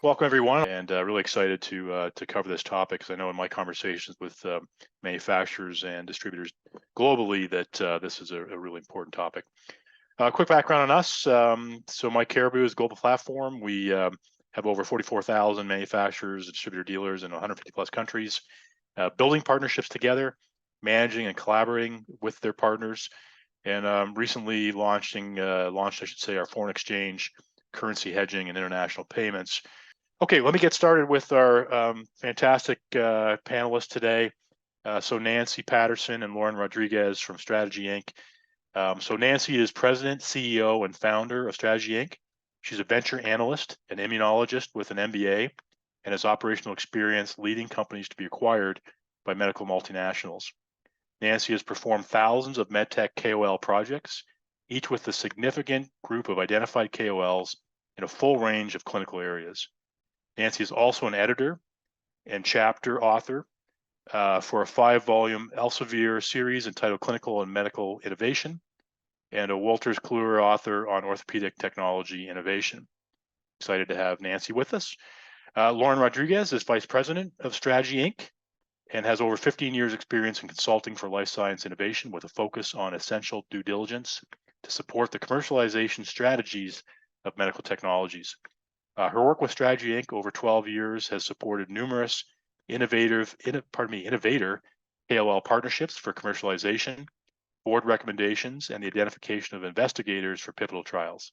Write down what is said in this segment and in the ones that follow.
Welcome, everyone, and really excited to cover this topic because I know in my conversations with manufacturers and distributors globally that this is a really important topic. Quick background on us. So My Caribou is a global platform. We have over 44,000 manufacturers, distributor dealers in 150 plus countries, building partnerships together, managing and collaborating with their partners, and recently launched, I should say, our foreign exchange, currency hedging, and international payments. Okay, let me get started with our fantastic panelists today. So Nancy Patterson and Lauren Rodriguez from Strategy Inc. So Nancy is president, CEO, and founder of Strategy Inc. She's a venture analyst, an immunologist with an MBA, and has operational experience leading companies to be acquired by medical multinationals. Nancy has performed thousands of Medtech KOL projects, each with a significant group of identified KOLs in a full range of clinical areas. Nancy is also an editor and chapter author for a 5-volume Elsevier series entitled Clinical and Medical Innovation, and a Wolters Kluwer author on orthopedic technology innovation. Excited to have Nancy with us. Lauren Rodriguez is vice president of Strategy Inc. and has over 15 years experience in consulting for life science innovation with a focus on essential due diligence to support the commercialization strategies of medical technologies. Her work with Strategy Inc. over 12 years has supported numerous innovator KOL partnerships for commercialization, board recommendations, and the identification of investigators for pivotal trials.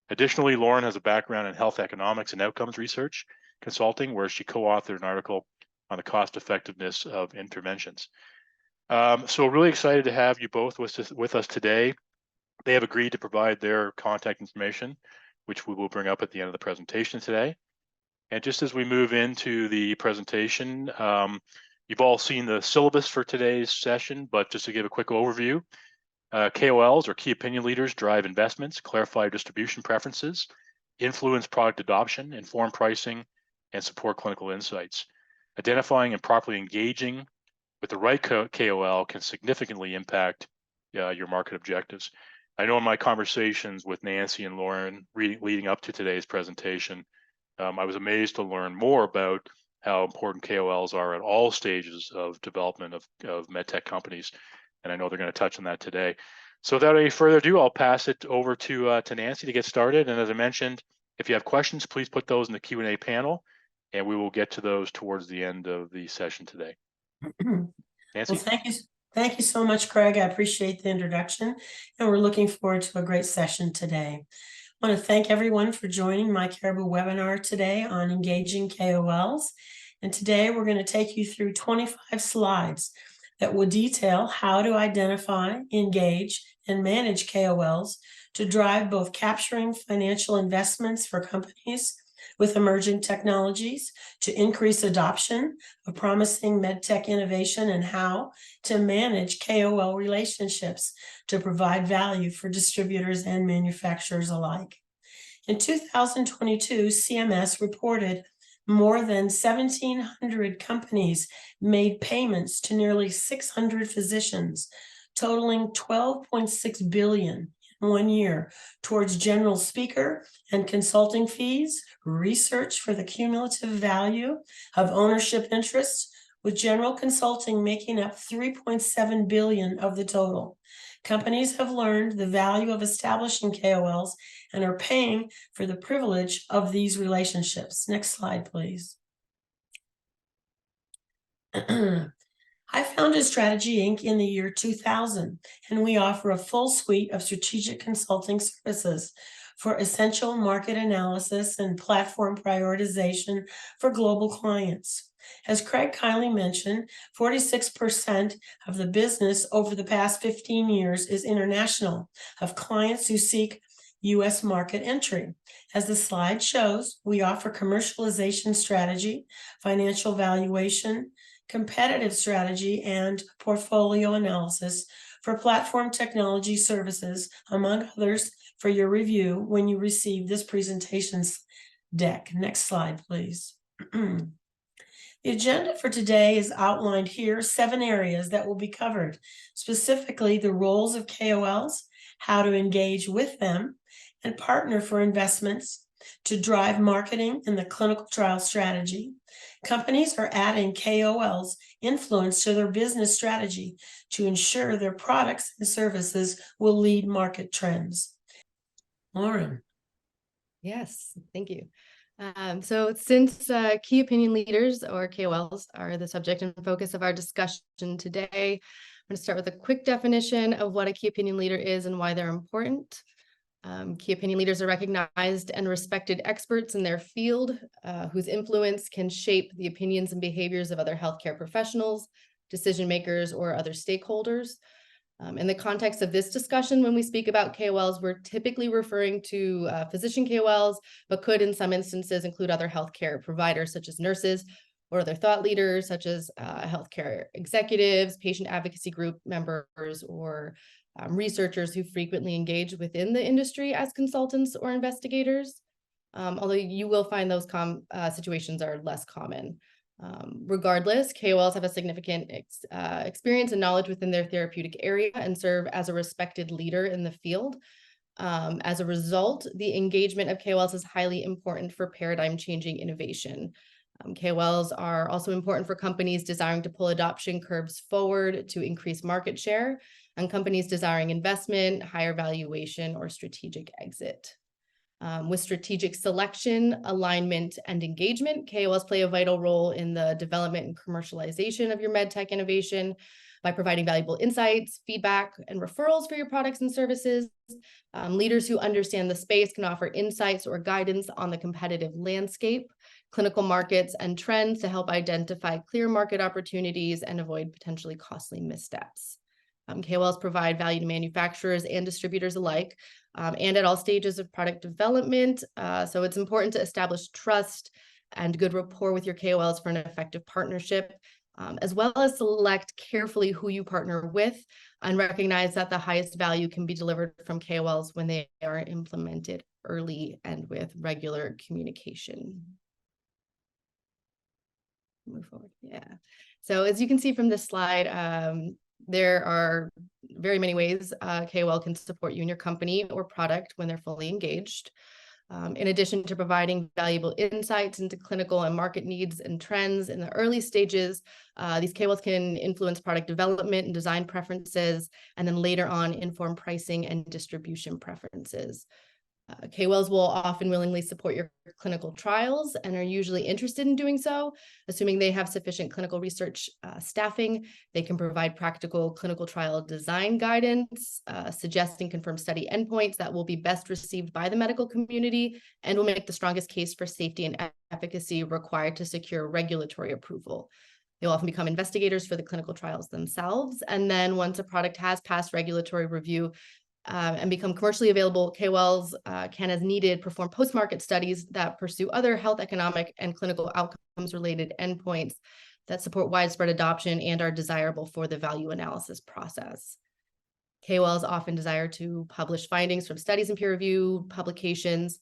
Additionally, Lauren has a background in health economics and outcomes research consulting, where she co-authored an article on the cost effectiveness of interventions. So really excited to have you both with us today. They have agreed to provide their contact information, which we will bring up at the end of the presentation today. And just as we move into the presentation, you've all seen the syllabus for today's session, but just to give a quick overview, KOLs, or key opinion leaders, drive investments, clarify distribution preferences, influence product adoption, inform pricing, and support clinical insights. Identifying and properly engaging with the right KOL can significantly impact your market objectives. I know in my conversations with Nancy and Lauren leading up to today's presentation, I was amazed to learn more about how important KOLs are at all stages of development of medtech companies, and I know they're going to touch on that today. So without any further ado, I'll pass it over to Nancy to get started. And as I mentioned, if you have questions, please put those in the Q&A panel, and we will get to those towards the end of the session today. Nancy? Well, thank you so much, Craig. I appreciate the introduction, and we're looking forward to a great session today. I want to thank everyone for joining my Caribou webinar today on engaging KOLs. And today we're going to take you through 25 slides that will detail how to identify, engage, and manage KOLs to drive both capturing financial investments for companies with emerging technologies, to increase adoption of promising medtech innovation, and how to manage KOL relationships to provide value for distributors and manufacturers alike. In 2022, CMS reported more than 1,700 companies made payments to nearly 600 physicians, totaling $12.6 billion in 1 year towards general speaker and consulting fees, research for the cumulative value of ownership interests, with general consulting making up $3.7 billion of the total. Companies have learned the value of establishing KOLs and are paying for the privilege of these relationships. Next slide, please. I founded Strategy Inc. in the year 2000, and we offer a full suite of strategic consulting services for essential market analysis and platform prioritization for global clients. As Craig kindly mentioned, 46% of the business over the past 15 years is international, of clients who seek U.S. market entry. As the slide shows, we offer commercialization strategy, financial valuation, competitive strategy, and portfolio analysis for platform technology services, among others, for your review when you receive this presentation's deck. Next slide, please. The agenda for today is outlined here, 7 areas that will be covered, specifically the roles of KOLs, how to engage with them and partner for investments, to drive marketing and the clinical trial strategy. Companies are adding KOLs influence to their business strategy to ensure their products and services will lead market trends. Lauren. Yes, thank you. So since key opinion leaders, or KOLs, are the subject and focus of our discussion today, I'm going to start with a quick definition of what a key opinion leader is and why they're important. Key opinion leaders are recognized and respected experts in their field, whose influence can shape the opinions and behaviors of other healthcare professionals, decision makers, or other stakeholders. In the context of this discussion, when we speak about KOLs, we're typically referring to physician KOLs, but could in some instances include other healthcare providers such as nurses or other thought leaders such as healthcare executives, patient advocacy group members, or researchers who frequently engage within the industry as consultants or investigators. Although you will find those situations are less common. Regardless, KOLs have a significant experience and knowledge within their therapeutic area and serve as a respected leader in the field. As a result, the engagement of KOLs is highly important for paradigm-changing innovation. KOLs are also important for companies desiring to pull adoption curves forward to increase market share, and companies desiring investment, higher valuation, or strategic exit. With strategic selection, alignment, and engagement, KOLs play a vital role in the development and commercialization of your medtech innovation by providing valuable insights, feedback, and referrals for your products and services. Leaders who understand the space can offer insights or guidance on the competitive landscape, clinical markets, and trends to help identify clear market opportunities and avoid potentially costly missteps. KOLs provide value to manufacturers and distributors alike, and at all stages of product development. So it's important to establish trust and good rapport with your KOLs for an effective partnership, as well as select carefully who you partner with and recognize that the highest value can be delivered from KOLs when they are implemented early and with regular communication. Move forward. Yeah. So as you can see from this slide, there are very many ways KOL can support you and your company or product when they're fully engaged. In addition to providing valuable insights into clinical and market needs and trends in the early stages, these KOLs can influence product development and design preferences, and then later on inform pricing and distribution preferences. KOLs will often willingly support your clinical trials and are usually interested in doing so, assuming they have sufficient clinical research staffing. They can provide practical clinical trial design guidance, suggest and confirm study endpoints that will be best received by the medical community, and will make the strongest case for safety and efficacy required to secure regulatory approval. They'll often become investigators for the clinical trials themselves. And then once a product has passed regulatory review, and become commercially available, KOLs can, as needed, perform post-market studies that pursue other health, economic, and clinical outcomes-related endpoints that support widespread adoption and are desirable for the value analysis process. KOLs often desire to publish findings from studies and peer-reviewed publications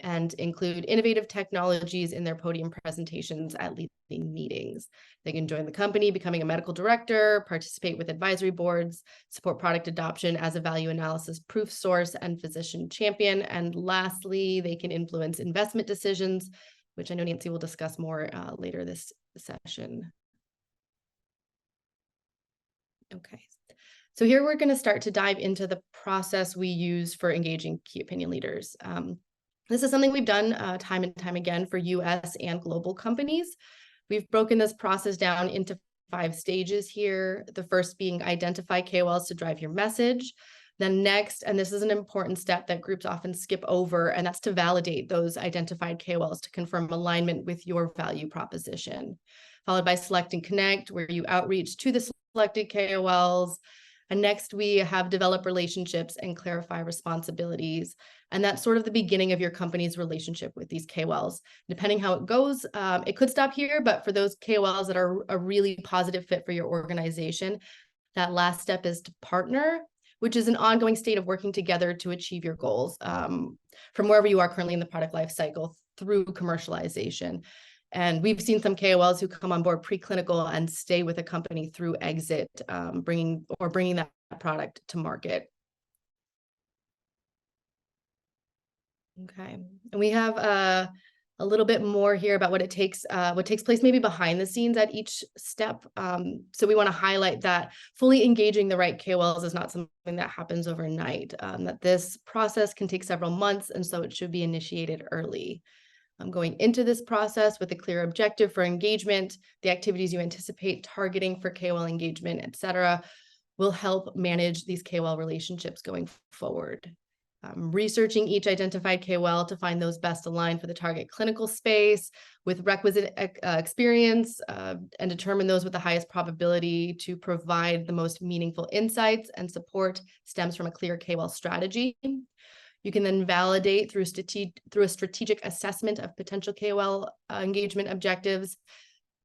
and include innovative technologies in their podium presentations at leading meetings. They can join the company, becoming a medical director, participate with advisory boards, support product adoption as a value analysis proof source and physician champion. And lastly, they can influence investment decisions, which I know Nancy will discuss more later this session. Okay. So here we're going to start to dive into the process we use for engaging key opinion leaders. This is something we've done time and time again for US and global companies. We've broken this process down into 5 stages here. The first being identify KOLs to drive your message. Then next, and this is an important step that groups often skip over, and that's to validate those identified KOLs to confirm alignment with your value proposition. Followed by select and connect, where you outreach to the selected KOLs. And next, we have develop relationships and clarify responsibilities. And that's sort of the beginning of your company's relationship with these KOLs. Depending how it goes, it could stop here, but for those KOLs that are a really positive fit for your organization, that last step is to partner, which is an ongoing state of working together to achieve your goals from wherever you are currently in the product life cycle through commercialization. And we've seen some KOLs who come on board preclinical and stay with a company through exit, bringing that product to market. Okay, and we have a little bit more here about what takes place maybe behind the scenes at each step. So we want to highlight that fully engaging the right KOLs is not something that happens overnight, that this process can take several months, and so it should be initiated early. Going into this process with a clear objective for engagement, the activities you anticipate targeting for KOL engagement, et cetera, will help manage these KOL relationships going forward. Researching each identified KOL to find those best aligned for the target clinical space with requisite experience and determine those with the highest probability to provide the most meaningful insights and support stems from a clear KOL strategy. You can then validate through a strategic assessment of potential KOL engagement objectives.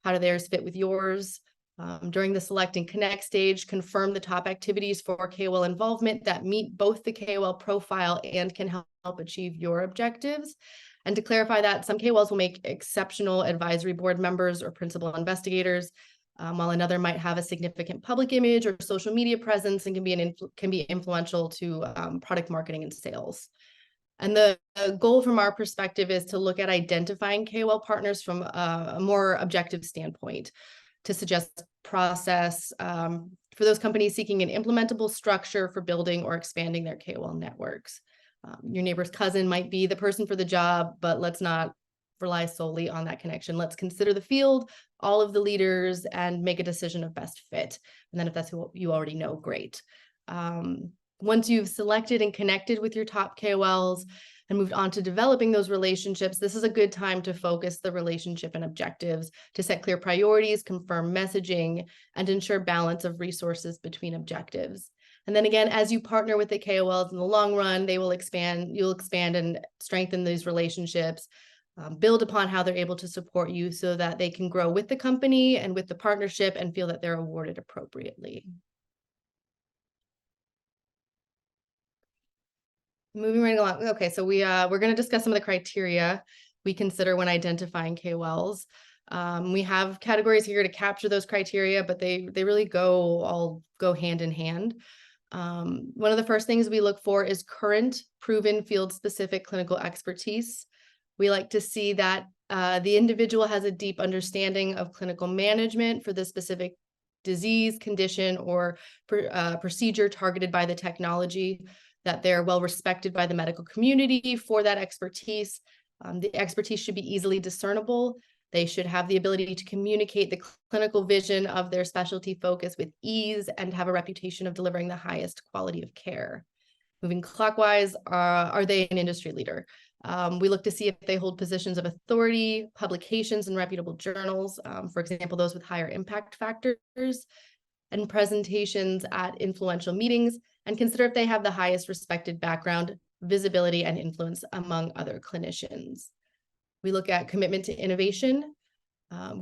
How do theirs fit with yours? During the select and connect stage, confirm the top activities for KOL involvement that meet both the KOL profile and can help achieve your objectives. And to clarify that, some KOLs will make exceptional advisory board members or principal investigators, while another might have a significant public image or social media presence and can be influential to product marketing and sales. And the goal from our perspective is to look at identifying KOL partners from a more objective standpoint, to suggest process for those companies seeking an implementable structure for building or expanding their KOL networks. Your neighbor's cousin might be the person for the job, but let's not rely solely on that connection. Let's consider the field, all of the leaders, and make a decision of best fit. And then if that's who you already know, great. Once you've selected and connected with your top KOLs and moved on to developing those relationships, this is a good time to focus the relationship and objectives, to set clear priorities, confirm messaging, and ensure balance of resources between objectives. And then again, as you partner with the KOLs in the long run, you'll expand and strengthen these relationships, build upon how they're able to support you so that they can grow with the company and with the partnership and feel that they're awarded appropriately. Moving right along. Okay, so we're going to discuss some of the criteria we consider when identifying KOLs. We have categories here to capture those criteria, but they really all go hand in hand. One of the first things we look for is current, proven, field-specific clinical expertise. We like to see that the individual has a deep understanding of clinical management for the specific disease, condition, or procedure targeted by the technology, that they're well respected by the medical community for that expertise. The expertise should be easily discernible. They should have the ability to communicate the clinical vision of their specialty focus with ease and have a reputation of delivering the highest quality of care. Moving clockwise, are they an industry leader? We look to see if they hold positions of authority, publications in reputable journals, for example, those with higher impact factors, and presentations at influential meetings, and consider if they have the highest respected background, visibility, and influence among other clinicians. We look at commitment to innovation.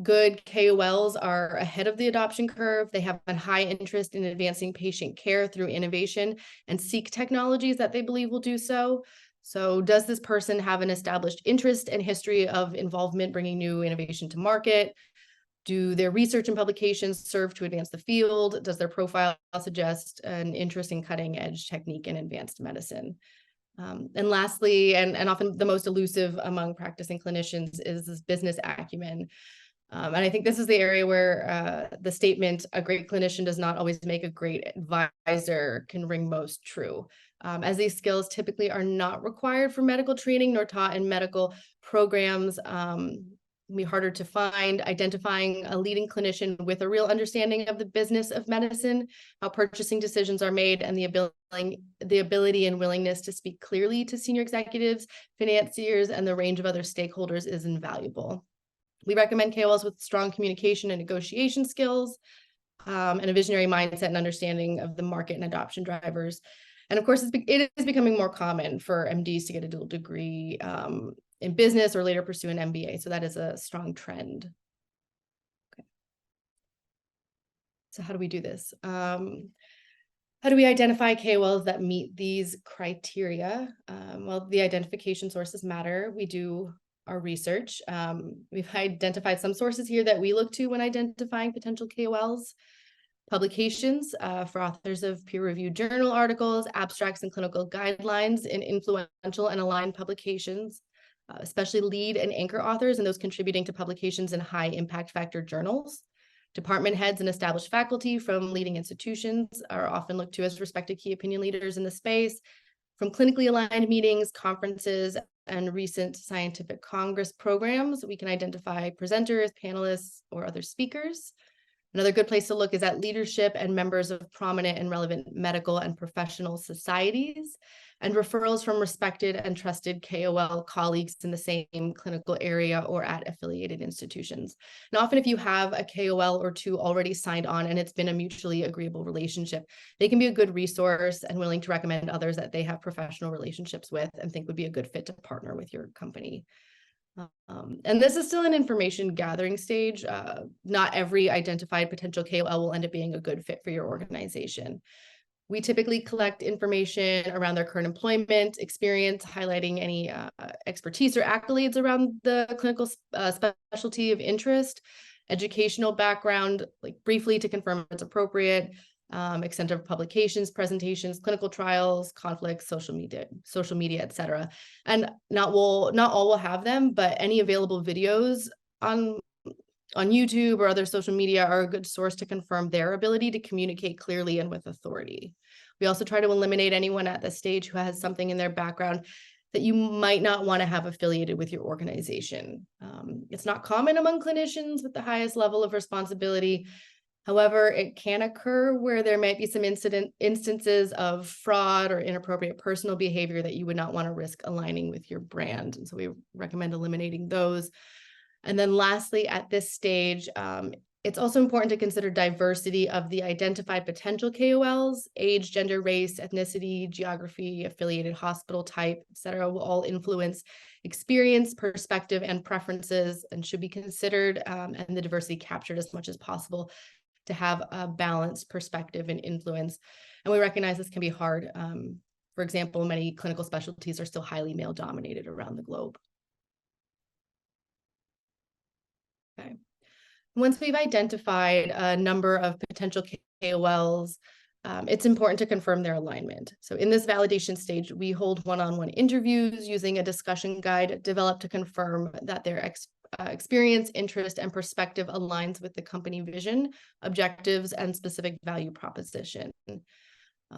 Good KOLs are ahead of the adoption curve. They have a high interest in advancing patient care through innovation and seek technologies that they believe will do so. So does this person have an established interest and history of involvement bringing new innovation to market? Do their research and publications serve to advance the field? Does their profile suggest an interest in cutting edge technique and advanced medicine? And lastly, and often the most elusive among practicing clinicians, is this business acumen. And I think this is the area where the statement, a great clinician does not always make a great advisor, can ring most true. As these skills typically are not required for medical training nor taught in medical programs, be harder to find. Identifying a leading clinician with a real understanding of the business of medicine, how purchasing decisions are made, and the ability and willingness to speak clearly to senior executives, financiers, and the range of other stakeholders is invaluable. We recommend KOLs with strong communication and negotiation skills, and a visionary mindset and understanding of the market and adoption drivers. And of course, it is becoming more common for MDs to get a dual degree in business or later pursue an MBA. So that is a strong trend. Okay. So how do we do this? How do we identify KOLs that meet these criteria? Well, the identification sources matter. We do our research. We've identified some sources here that we look to when identifying potential KOLs. Publications for authors of peer-reviewed journal articles, abstracts, and clinical guidelines in influential and aligned publications, especially lead and anchor authors and those contributing to publications in high impact factor journals. Department heads and established faculty from leading institutions are often looked to as respected key opinion leaders in the space. From clinically aligned meetings, conferences, and recent scientific congress programs, we can identify presenters, panelists, or other speakers. Another good place to look is at leadership and members of prominent and relevant medical and professional societies, and referrals from respected and trusted KOL colleagues in the same clinical area or at affiliated institutions. And often if you have a KOL or two already signed on and it's been a mutually agreeable relationship, they can be a good resource and willing to recommend others that they have professional relationships with and think would be a good fit to partner with your company. And this is still an information gathering stage. Not every identified potential KOL will end up being a good fit for your organization. We typically collect information around their current employment experience, highlighting any expertise or accolades around the clinical specialty of interest, educational background, like briefly to confirm it's appropriate, extent of publications, presentations, clinical trials, conflicts, social media, et cetera. And not all will have them, but any available videos on YouTube or other social media are a good source to confirm their ability to communicate clearly and with authority. We also try to eliminate anyone at this stage who has something in their background that you might not want to have affiliated with your organization. It's not common among clinicians with the highest level of responsibility. However, it can occur where there might be some instances of fraud or inappropriate personal behavior that you would not want to risk aligning with your brand. And so we recommend eliminating those. And then lastly, at this stage, it's also important to consider diversity of the identified potential KOLs. Age, gender, race, ethnicity, geography, affiliated hospital type, et cetera, will all influence experience, perspective, and preferences, and should be considered and the diversity captured as much as possible to have a balanced perspective and influence. And we recognize this can be hard. For example, many clinical specialties are still highly male dominated around the globe. Okay. Once we've identified a number of potential KOLs, it's important to confirm their alignment. So in this validation stage, we hold one-on-one interviews using a discussion guide developed to confirm that their experience, interest, and perspective aligns with the company vision, objectives, and specific value proposition,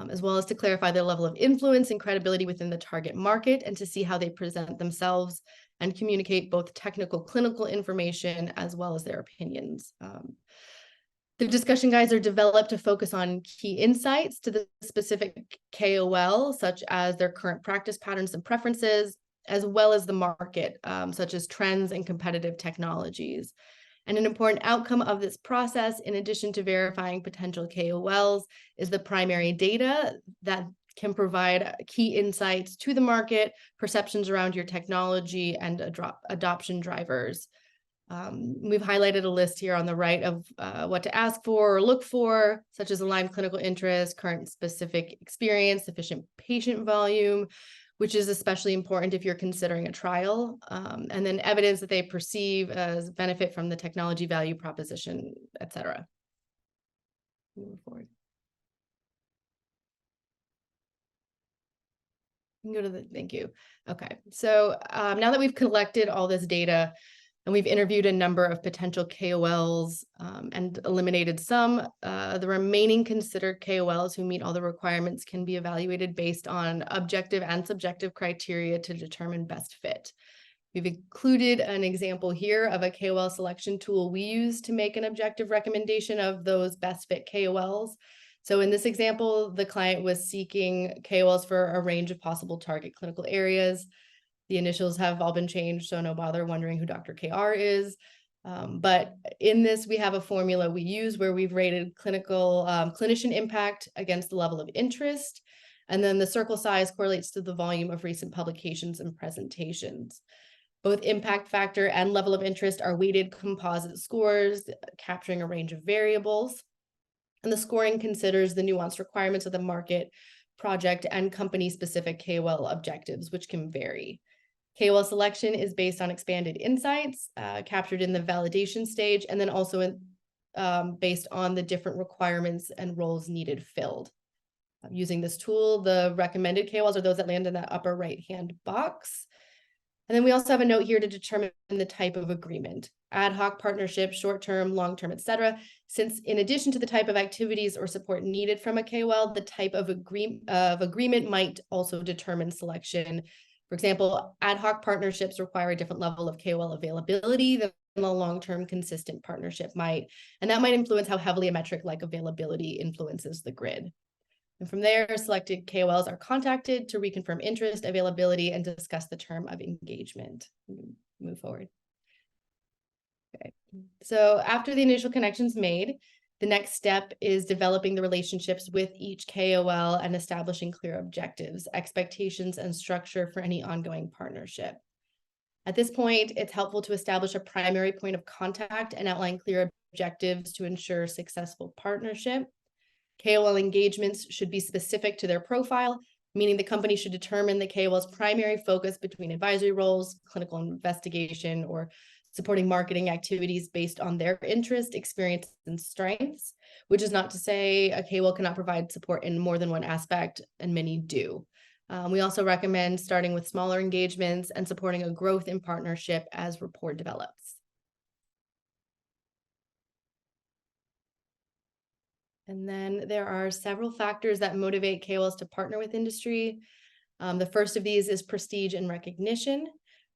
as well as to clarify their level of influence and credibility within the target market and to see how they present themselves and communicate both technical clinical information as well as their opinions. The discussion guides are developed to focus on key insights to the specific KOL, such as their current practice patterns and preferences, as well as the market, such as trends and competitive technologies. And an important outcome of this process, in addition to verifying potential KOLs, is the primary data that can provide key insights to the market, perceptions around your technology, and adoption drivers. We've highlighted a list here on the right of what to ask for or look for, such as aligned clinical interest, current specific experience, sufficient patient volume, which is especially important if you're considering a trial, and then evidence that they perceive as benefit from the technology value proposition, et cetera. Move forward. You can go to the, thank you. Okay, so now that we've collected all this data and we've interviewed a number of potential KOLs and eliminated some, the remaining considered KOLs who meet all the requirements can be evaluated based on objective and subjective criteria to determine best fit. We've included an example here of a KOL selection tool we use to make an objective recommendation of those best fit KOLs. So in this example, the client was seeking KOLs for a range of possible target clinical areas. The initials have all been changed, so no bother wondering who Dr. KR is. But in this, we have a formula we use where we've rated clinician impact against the level of interest. And then the circle size correlates to the volume of recent publications and presentations. Both impact factor and level of interest are weighted composite scores, capturing a range of variables. And the scoring considers the nuanced requirements of the market, project, and company-specific KOL objectives, which can vary. KOL selection is based on expanded insights captured in the validation stage, and then also based on the different requirements and roles needed filled. Using this tool, the recommended KOLs are those that land in that upper right-hand box. And then we also have a note here to determine the type of agreement: ad hoc partnership, short-term, long-term, etc. Since in addition to the type of activities or support needed from a KOL, the type of agreement might also determine selection. For example, ad hoc partnerships require a different level of KOL availability than a long-term consistent partnership might, and that might influence how heavily a metric like availability influences the grid. And from there, selected KOLs are contacted to reconfirm interest, availability, and discuss the term of engagement. Move forward. Okay. So after the initial connection's made, the next step is developing the relationships with each KOL and establishing clear objectives, expectations, and structure for any ongoing partnership. At this point, it's helpful to establish a primary point of contact and outline clear objectives to ensure successful partnership. KOL engagements should be specific to their profile, meaning the company should determine the KOL's primary focus between advisory roles, clinical investigation, or supporting marketing activities based on their interest, experience, and strengths, which is not to say a KOL cannot provide support in more than one aspect, and many do. We also recommend starting with smaller engagements and supporting a growth in partnership as rapport develops. And then there are several factors that motivate KOLs to partner with industry. The first of these is prestige and recognition,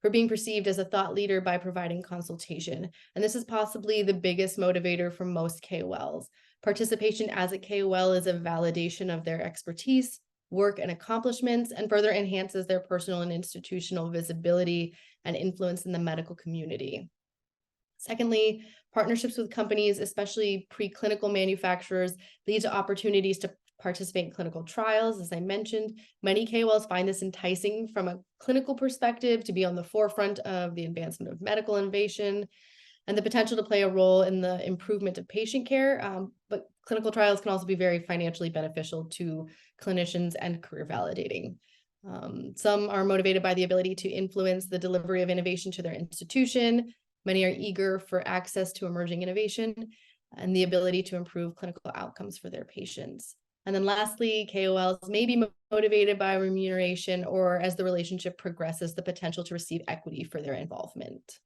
for being perceived as a thought leader by providing consultation. And this is possibly the biggest motivator for most KOLs. Participation as a KOL is a validation of their expertise, work, and accomplishments, and further enhances their personal and institutional visibility and influence in the medical community. Secondly, partnerships with companies, especially preclinical manufacturers, lead to opportunities to participate in clinical trials. As I mentioned, many KOLs find this enticing from a clinical perspective to be on the forefront of the advancement of medical innovation and the potential to play a role in the improvement of patient care. But clinical trials can also be very financially beneficial to clinicians and career validating. Some are motivated by the ability to influence the delivery of innovation to their institution. Many are eager for access to emerging innovation and the ability to improve clinical outcomes for their patients. And then lastly, KOLs may be motivated by remuneration or, as the relationship progresses, the potential to receive equity for their involvement.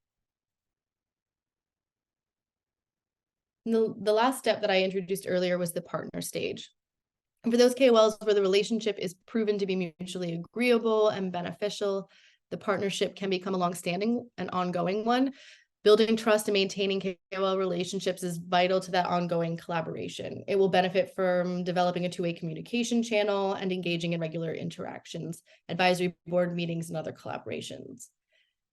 The last step that I introduced earlier was the partner stage. And for those KOLs where the relationship is proven to be mutually agreeable and beneficial, the partnership can become a long-standing and ongoing one. Building trust and maintaining KOL relationships is vital to that ongoing collaboration. It will benefit from developing a two-way communication channel and engaging in regular interactions, advisory board meetings, and other collaborations.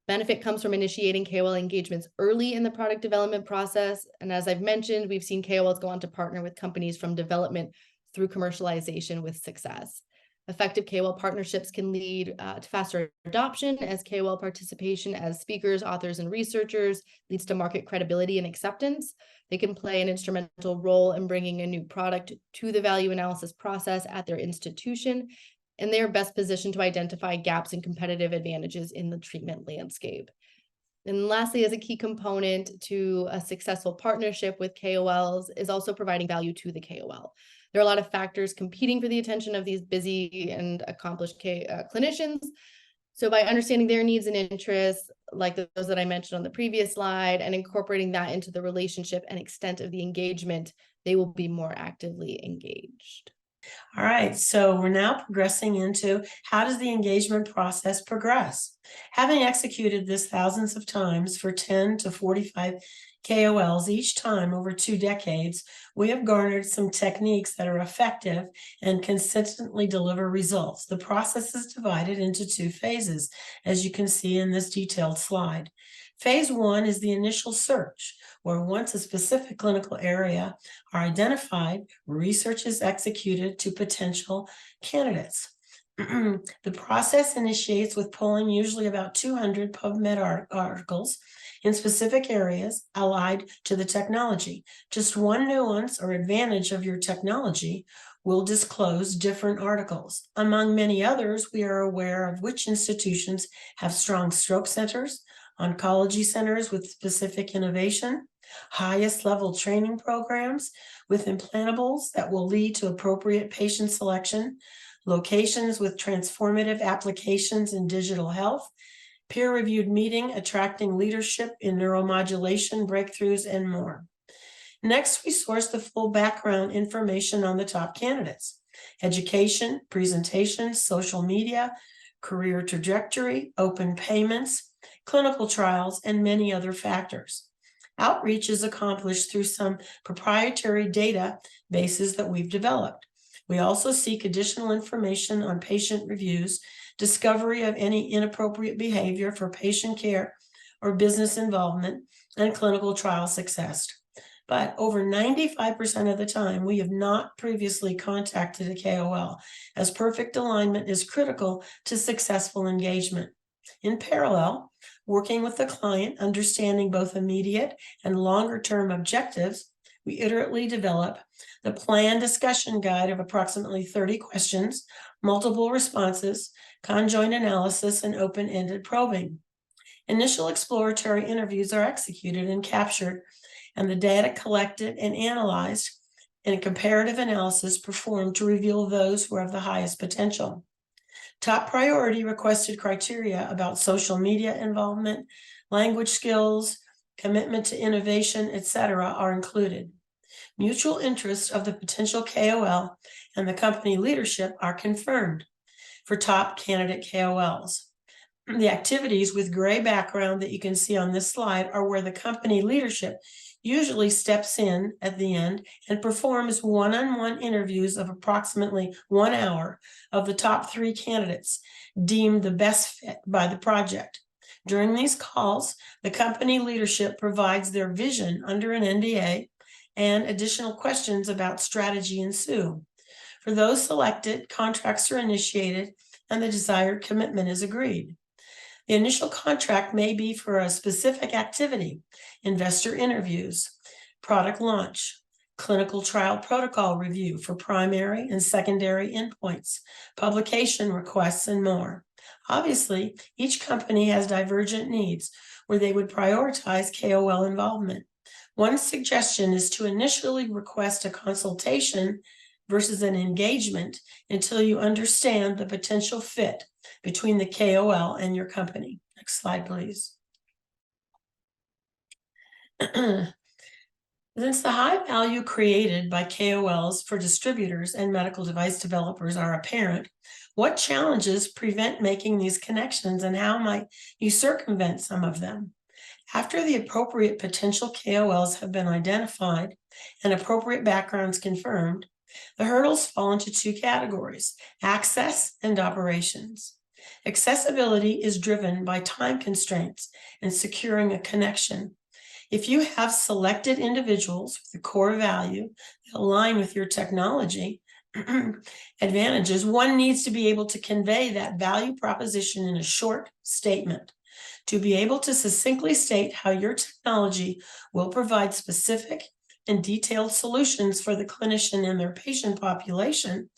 Benefit comes from initiating KOL engagements early in the product development process. And as I've mentioned, we've seen KOLs go on to partner with companies from development through commercialization with success. Effective KOL partnerships can lead to faster adoption, as KOL participation as speakers, authors, and researchers leads to market credibility and acceptance. They can play an instrumental role in bringing a new product to the value analysis process at their institution, and they are best positioned to identify gaps and competitive advantages in the treatment landscape. And lastly, as a key component to a successful partnership with KOLs is also providing value to the KOL. There are a lot of factors competing for the attention of these busy and accomplished clinicians. So by understanding their needs and interests, like those that I mentioned on the previous slide, and incorporating that into the relationship and extent of the engagement, they will be more actively engaged. All right, so we're now progressing into how does the engagement process progress? Having executed this thousands of times for 10 to 45 KOLs each time over 2 decades, we have garnered some techniques that are effective and consistently deliver results. The process is divided into 2 phases, as you can see in this detailed slide. Phase 1 is the initial search, where once a specific clinical area are identified, research is executed to potential candidates. The process initiates with polling usually about 200 PubMed articles in specific areas allied to the technology. Just one nuance or advantage of your technology will disclose different articles. Among many others, we are aware of which institutions have strong stroke centers, oncology centers with specific innovation, highest level training programs with implantables that will lead to appropriate patient selection, locations with transformative applications in digital health, peer-reviewed meeting attracting leadership in neuromodulation breakthroughs, and more. Next, we source the full background information on the top candidates: education, presentations, social media, career trajectory, open payments, clinical trials, and many other factors. Outreach is accomplished through some proprietary databases that we've developed. We also seek additional information on patient reviews, discovery of any inappropriate behavior for patient care or business involvement, and clinical trial success. But over 95% of the time, we have not previously contacted a KOL, as perfect alignment is critical to successful engagement. In parallel, working with the client, understanding both immediate and longer-term objectives, we iteratively develop the planned discussion guide of approximately 30 questions, multiple responses, conjoint analysis, and open-ended probing. Initial exploratory interviews are executed and captured, and the data collected and analyzed and comparative analysis performed to reveal those who have the highest potential. Top priority requested criteria about social media involvement, language skills, commitment to innovation, etc. are included. Mutual interest of the potential KOL and the company leadership are confirmed for top candidate KOLs. The activities with gray background that you can see on this slide are where the company leadership usually steps in at the end and performs one-on-one interviews of approximately 1 hour of the top 3 candidates deemed the best fit by the project. During these calls, the company leadership provides their vision under an NDA, and additional questions about strategy ensue. For those selected, contracts are initiated and the desired commitment is agreed. The initial contract may be for a specific activity: investor interviews, product launch, clinical trial protocol review for primary and secondary endpoints, publication requests, and more. Obviously, each company has divergent needs where they would prioritize KOL involvement. One suggestion is to initially request a consultation versus an engagement until you understand the potential fit between the KOL and your company. Next slide, please. Since the high value created by KOLs for distributors and medical device developers are apparent, what challenges prevent making these connections, and how might you circumvent some of them? After the appropriate potential KOLs have been identified and appropriate backgrounds confirmed, the hurdles fall into 2 categories: access and operations. Accessibility is driven by time constraints and securing a connection. If you have selected individuals with a core value that align with your technology advantages, one needs to be able to convey that value proposition in a short statement. To be able to succinctly state how your technology will provide specific and detailed solutions for the clinician and their patient population,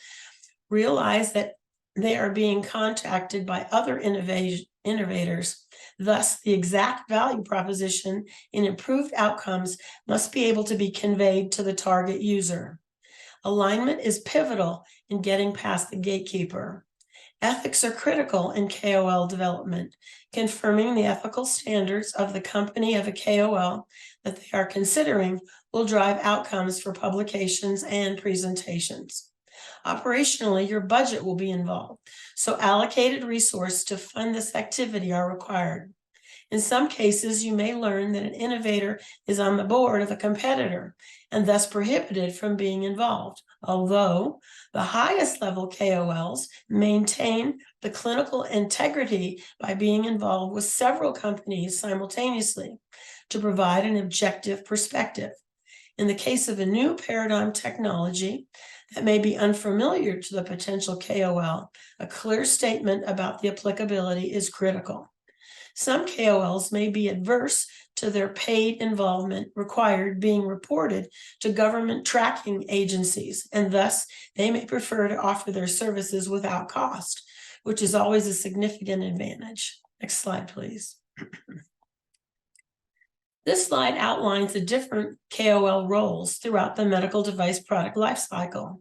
realize that they are being contacted by other innovators. Thus, the exact value proposition in improved outcomes must be able to be conveyed to the target user. Alignment is pivotal in getting past the gatekeeper. Ethics are critical in KOL development. Confirming the ethical standards of the company of a KOL that they are considering will drive outcomes for publications and presentations. Operationally, your budget will be involved, so allocated resources to fund this activity are required. In some cases, you may learn that an innovator is on the board of a competitor and thus prohibited from being involved, although the highest level KOLs maintain the clinical integrity by being involved with several companies simultaneously to provide an objective perspective. In the case of a new paradigm technology that may be unfamiliar to the potential KOL, a clear statement about the applicability is critical. Some KOLs may be adverse to their paid involvement required being reported to government tracking agencies, and thus they may prefer to offer their services without cost, which is always a significant advantage. Next slide, please. This slide outlines the different KOL roles throughout the medical device product lifecycle.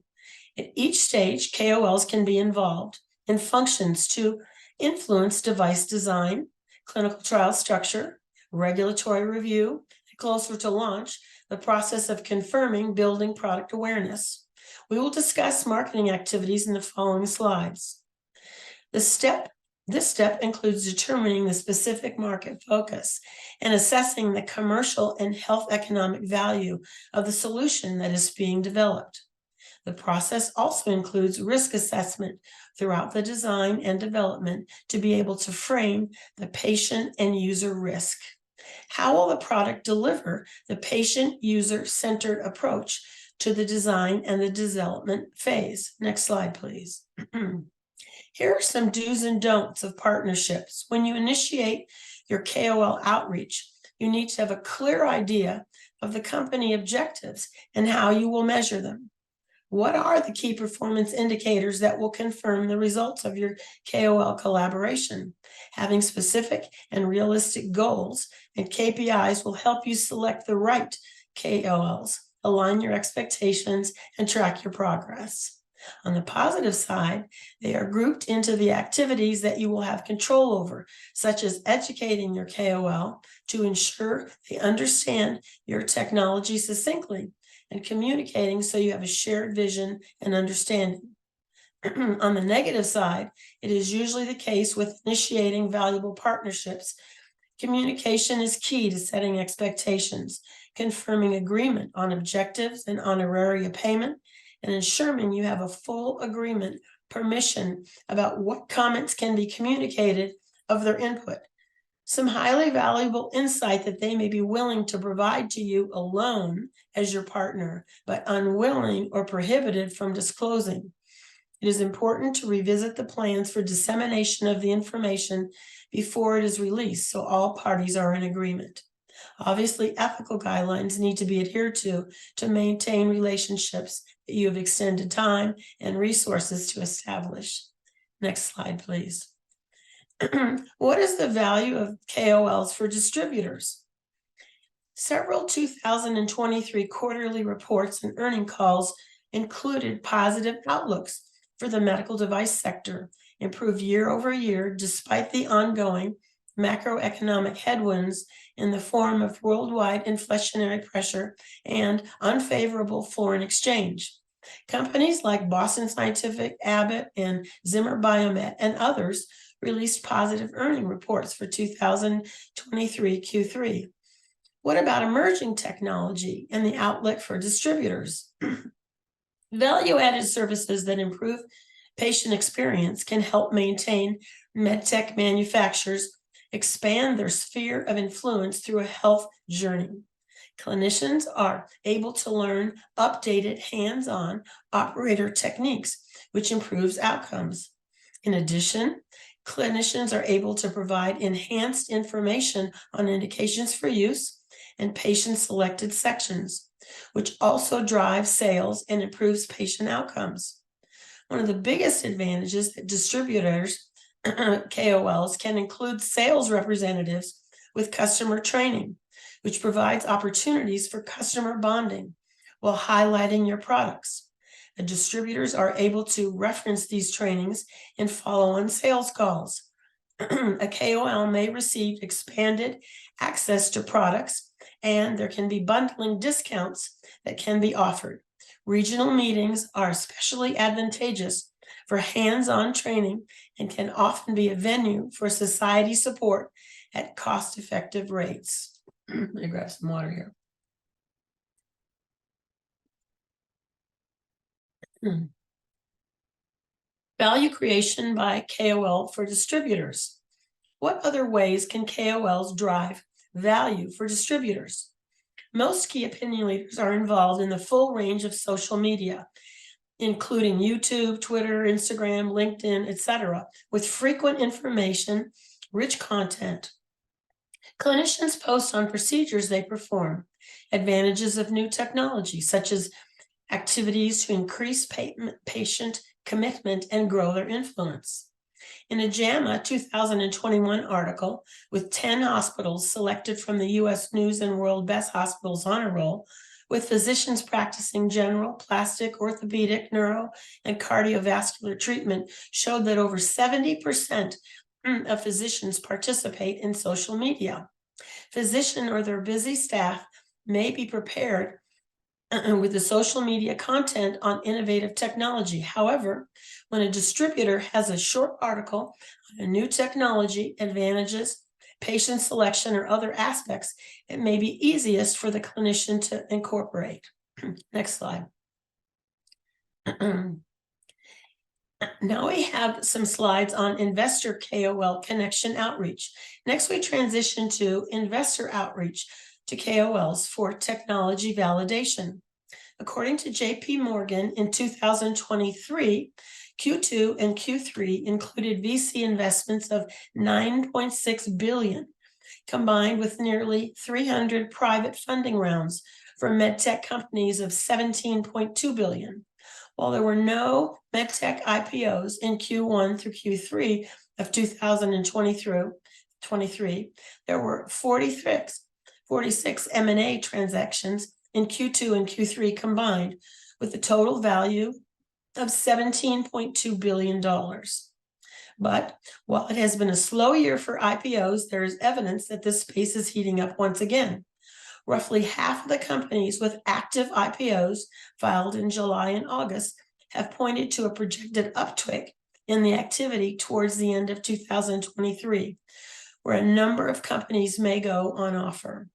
At each stage, KOLs can be involved in functions to influence device design, clinical trial structure, regulatory review, and closer to launch, the process of confirming building product awareness. We will discuss marketing activities in the following slides. This step includes determining the specific market focus and assessing the commercial and health economic value of the solution that is being developed. The process also includes risk assessment throughout the design and development to be able to frame the patient and user risk. How will the product deliver the patient-user-centered approach to the design and the development phase? Next slide, please. Here are some do's and don'ts of partnerships. When you initiate your KOL outreach, you need to have a clear idea of the company objectives and how you will measure them. What are the key performance indicators that will confirm the results of your KOL collaboration? Having specific and realistic goals and KPIs will help you select the right KOLs, align your expectations, and track your progress. On the positive side, they are grouped into the activities that you will have control over, such as educating your KOL to ensure they understand your technology succinctly, and communicating so you have a shared vision and understanding. On the negative side, it is usually the case with initiating valuable partnerships. Communication is key to setting expectations, confirming agreement on objectives and honoraria payment, and ensuring you have a full agreement, permission about what comments can be communicated of their input. Some highly valuable insight that they may be willing to provide to you alone as your partner, but unwilling or prohibited from disclosing. It is important to revisit the plans for dissemination of the information before it is released, so all parties are in agreement. Obviously, ethical guidelines need to be adhered to maintain relationships that you have extended time and resources to establish. Next slide, please. What is the value of KOLs for distributors? Several 2023 quarterly reports and earnings calls included positive outlooks for the medical device sector, improved year over year despite the ongoing macroeconomic headwinds in the form of worldwide inflationary pressure and unfavorable foreign exchange. Companies like Boston Scientific, Abbott, and Zimmer Biomet, and others released positive earning reports for 2023 Q3. What about emerging technology and the outlook for distributors? Value-added services that improve patient experience can help maintain medtech manufacturers expand their sphere of influence through a health journey. Clinicians are able to learn updated hands-on operator techniques, which improves outcomes. In addition, clinicians are able to provide enhanced information on indications for use and patient-selected sections, which also drives sales and improves patient outcomes. One of the biggest advantages that distributors, KOLs, can include sales representatives with customer training, which provides opportunities for customer bonding while highlighting your products. The distributors are able to reference these trainings in follow-on sales calls. A KOL may receive expanded access to products, and there can be bundling discounts that can be offered. Regional meetings are especially advantageous for hands-on training and can often be a venue for society support at cost-effective rates. Let me grab some water here. Value creation by KOL for distributors. What other ways can KOLs drive value for distributors? Most key opinion leaders are involved in the full range of social media, including YouTube, Twitter, Instagram, LinkedIn, etc., with frequent information, rich content. Clinicians post on procedures they perform, advantages of new technology, such as activities to increase patient commitment and grow their influence. In a JAMA 2021 article with 10 hospitals selected from the U.S. News and World Best Hospitals Honor Roll, with physicians practicing general, plastic, orthopedic, neuro, and cardiovascular treatment, showed that over 70% of physicians participate in social media. Physician or their busy staff may be prepared with the social media content on innovative technology. However, when a distributor has a short article on a new technology, advantages, patient selection, or other aspects, it may be easiest for the clinician to incorporate. Next slide. Now we have some slides on investor KOL connection outreach. Next, we transition to investor outreach to KOLs for technology validation. According to JP Morgan, in 2023, Q2 and Q3 included VC investments of $9.6 billion, combined with nearly 300 private funding rounds for medtech companies of $17.2 billion. While there were no medtech IPOs in Q1 through Q3 of 2023, there were 46 M&A transactions in Q2 and Q3 combined, with a total value of $17.2 billion. But while it has been a slow year for IPOs, there is evidence that this space is heating up once again. Roughly half of the companies with active IPOs filed in July and August have pointed to a projected uptick in the activity towards the end of 2023, where a number of companies may go on offer.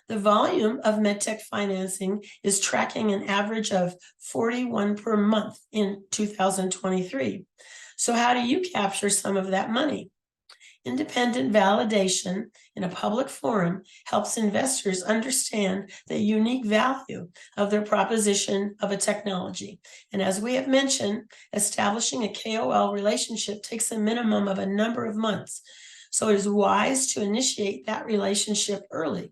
The volume of medtech financing is tracking an average of 41 per month in 2023. So how do you capture some of that money? Independent validation in a public forum helps investors understand the unique value of their proposition of a technology. And as we have mentioned, establishing a KOL relationship takes a minimum of a number of months. So it is wise to initiate that relationship early.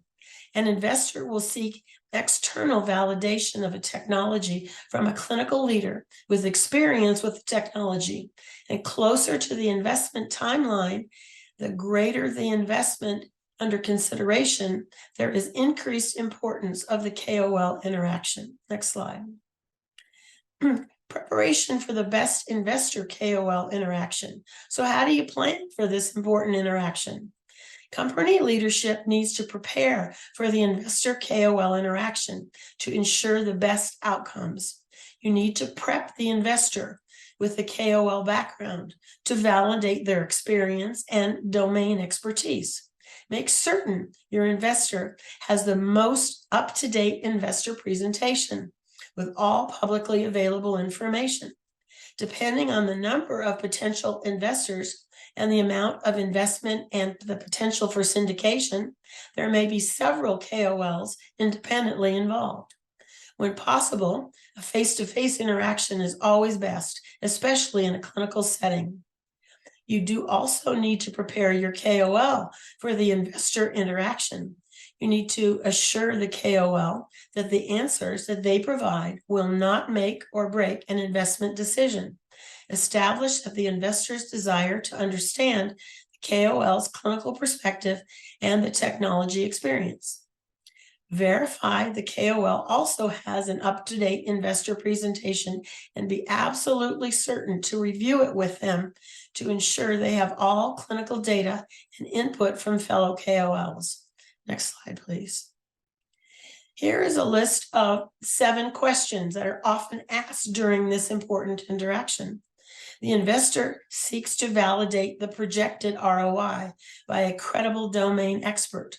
An investor will seek external validation of a technology from a clinical leader with experience with the technology. And closer to the investment timeline, the greater the investment under consideration, there is increased importance of the KOL interaction. Next slide. Preparation for the best investor KOL interaction. So how do you plan for this important interaction? Company leadership needs to prepare for the investor KOL interaction to ensure the best outcomes. You need to prep the investor with the KOL background to validate their experience and domain expertise. Make certain your investor has the most up-to-date investor presentation with all publicly available information. Depending on the number of potential investors and the amount of investment and the potential for syndication, there may be several KOLs independently involved. When possible, a face-to-face interaction is always best, especially in a clinical setting. You do also need to prepare your KOL for the investor interaction. You need to assure the KOL that the answers that they provide will not make or break an investment decision. Establish that the investor's desire to understand the KOL's clinical perspective and the technology experience. Verify the KOL also has an up-to-date investor presentation and be absolutely certain to review it with them to ensure they have all clinical data and input from fellow KOLs. Next slide, please. Here is a list of 7 questions that are often asked during this important interaction. The investor seeks to validate the projected ROI by a credible domain expert.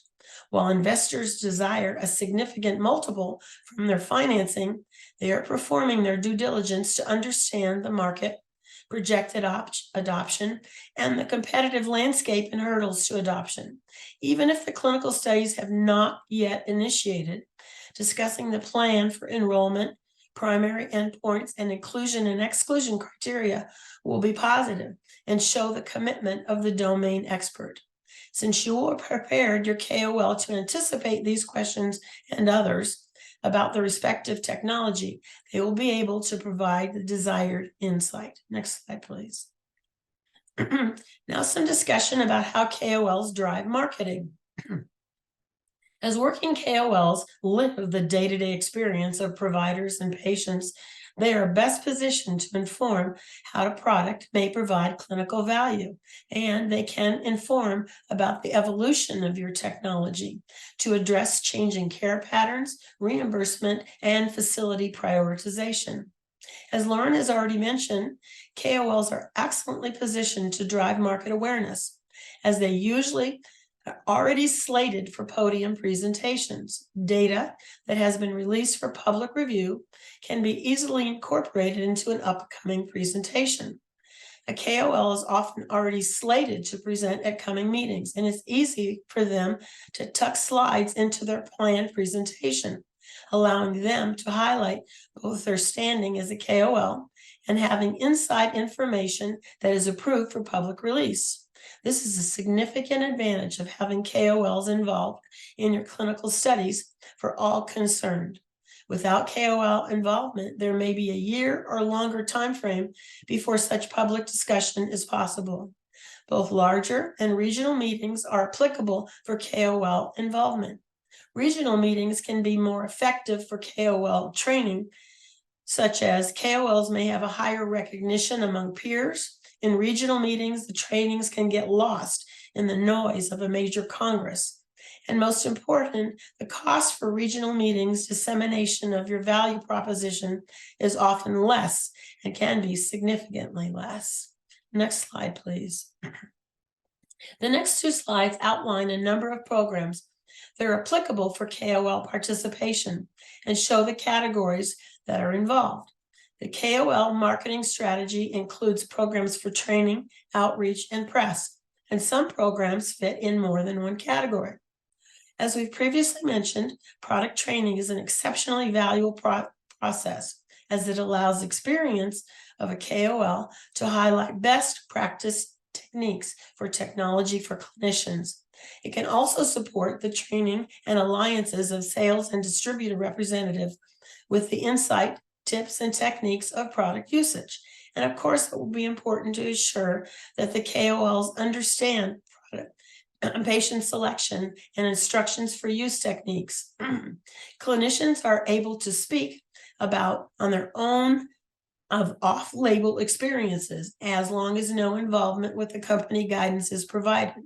While investors desire a significant multiple from their financing, they are performing their due diligence to understand the market, projected adoption, and the competitive landscape and hurdles to adoption. Even if the clinical studies have not yet initiated, discussing the plan for enrollment, primary endpoints, and inclusion and exclusion criteria will be positive and show the commitment of the domain expert. Since you are prepared your KOL to anticipate these questions and others about the respective technology, they will be able to provide the desired insight. Next slide, please. Now some discussion about how KOLs drive marketing. As working KOLs live the day-to-day experience of providers and patients, they are best positioned to inform how a product may provide clinical value, and they can inform about the evolution of your technology to address changing care patterns, reimbursement, and facility prioritization. As Lauren has already mentioned, KOLs are excellently positioned to drive market awareness, as they usually are already slated for podium presentations. Data that has been released for public review can be easily incorporated into an upcoming presentation. A KOL is often already slated to present at coming meetings, and it's easy for them to tuck slides into their planned presentation, allowing them to highlight both their standing as a KOL and having inside information that is approved for public release. This is a significant advantage of having KOLs involved in your clinical studies for all concerned. Without KOL involvement, there may be a year or longer time frame before such public discussion is possible. Both larger and regional meetings are applicable for KOL involvement. Regional meetings can be more effective for KOL training, such as KOLs may have a higher recognition among peers. In regional meetings, the trainings can get lost in the noise of a major congress. And most important, the cost for regional meetings, dissemination of your value proposition is often less and can be significantly less. Next slide, please. The next two slides outline a number of programs that are applicable for KOL participation and show the categories that are involved. The KOL marketing strategy includes programs for training, outreach, and press, and some programs fit in more than one category. As we've previously mentioned, product training is an exceptionally valuable process, as it allows experience of a KOL to highlight best practice techniques for technology for clinicians. It can also support the training and alliances of sales and distributor representatives with the insight, tips, and techniques of product usage. And of course, it will be important to ensure that the KOLs understand patient selection and instructions for use techniques. Clinicians are able to speak about on their own of off-label experiences, as long as no involvement with the company guidance is provided.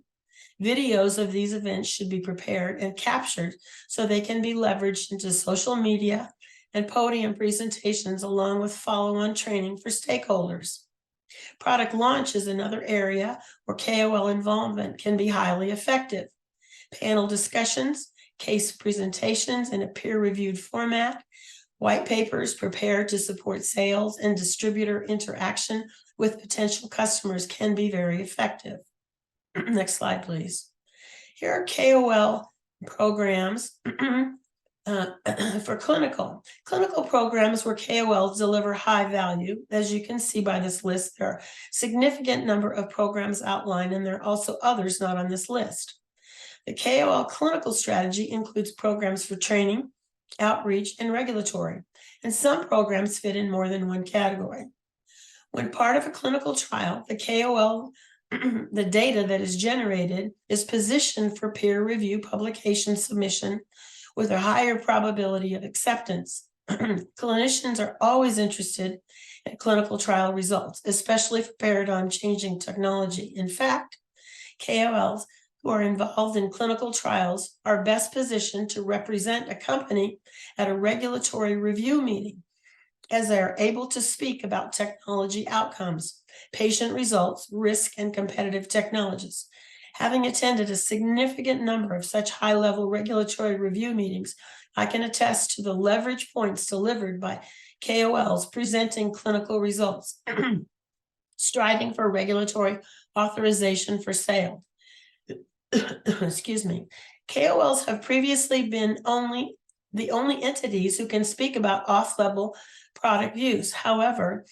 Videos of these events should be prepared and captured so they can be leveraged into social media and podium presentations, along with follow-on training for stakeholders. Product launch is another area where KOL involvement can be highly effective. Panel discussions, case presentations in a peer-reviewed format, white papers prepared to support sales and distributor interaction with potential customers can be very effective. Next slide, please. Here are KOL programs for clinical programs where KOLs deliver high value. As you can see by this list, there are a significant number of programs outlined, and there are also others not on this list. The KOL clinical strategy includes programs for training, outreach, and regulatory, and some programs fit in more than one category. When part of a clinical trial, the KOL the data that is generated is positioned for peer review publication submission with a higher probability of acceptance. Clinicians are always interested in clinical trial results, especially for paradigm-changing technology. In fact, KOLs who are involved in clinical trials are best positioned to represent a company at a regulatory review meeting, as they are able to speak about technology outcomes, patient results, risk, and competitive technologies. Having attended a significant number of such high-level regulatory review meetings, I can attest to the leverage points delivered by KOLs presenting clinical results, striving for regulatory authorization for sale. Excuse me. KOLs have previously been the only entities who can speak about off-level product use. However,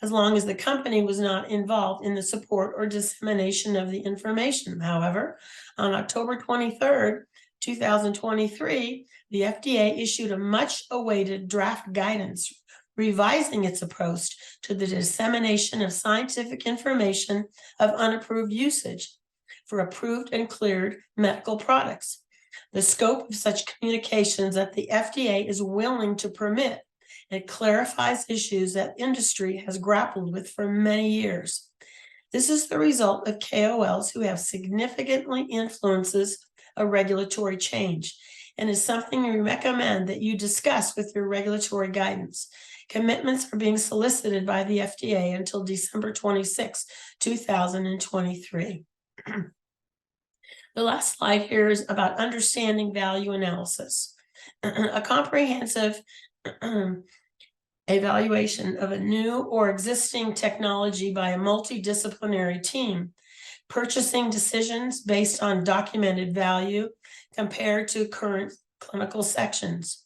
as long as the company was not involved in the support or dissemination of the information. However, on October 23rd, 2023, the FDA issued a much-awaited draft guidance revising its approach to the dissemination of scientific information of unapproved usage for approved and cleared medical products. The scope of such communications that the FDA is willing to permit. It clarifies issues that industry has grappled with for many years. This is the result of KOLs who have significantly influences a regulatory change, and is something we recommend that you discuss with your regulatory guidance. Commitments are being solicited by the FDA until December 26, 2023. The last slide here is about understanding value analysis. A comprehensive evaluation of a new or existing technology by a multidisciplinary team, purchasing decisions based on documented value compared to current clinical sections.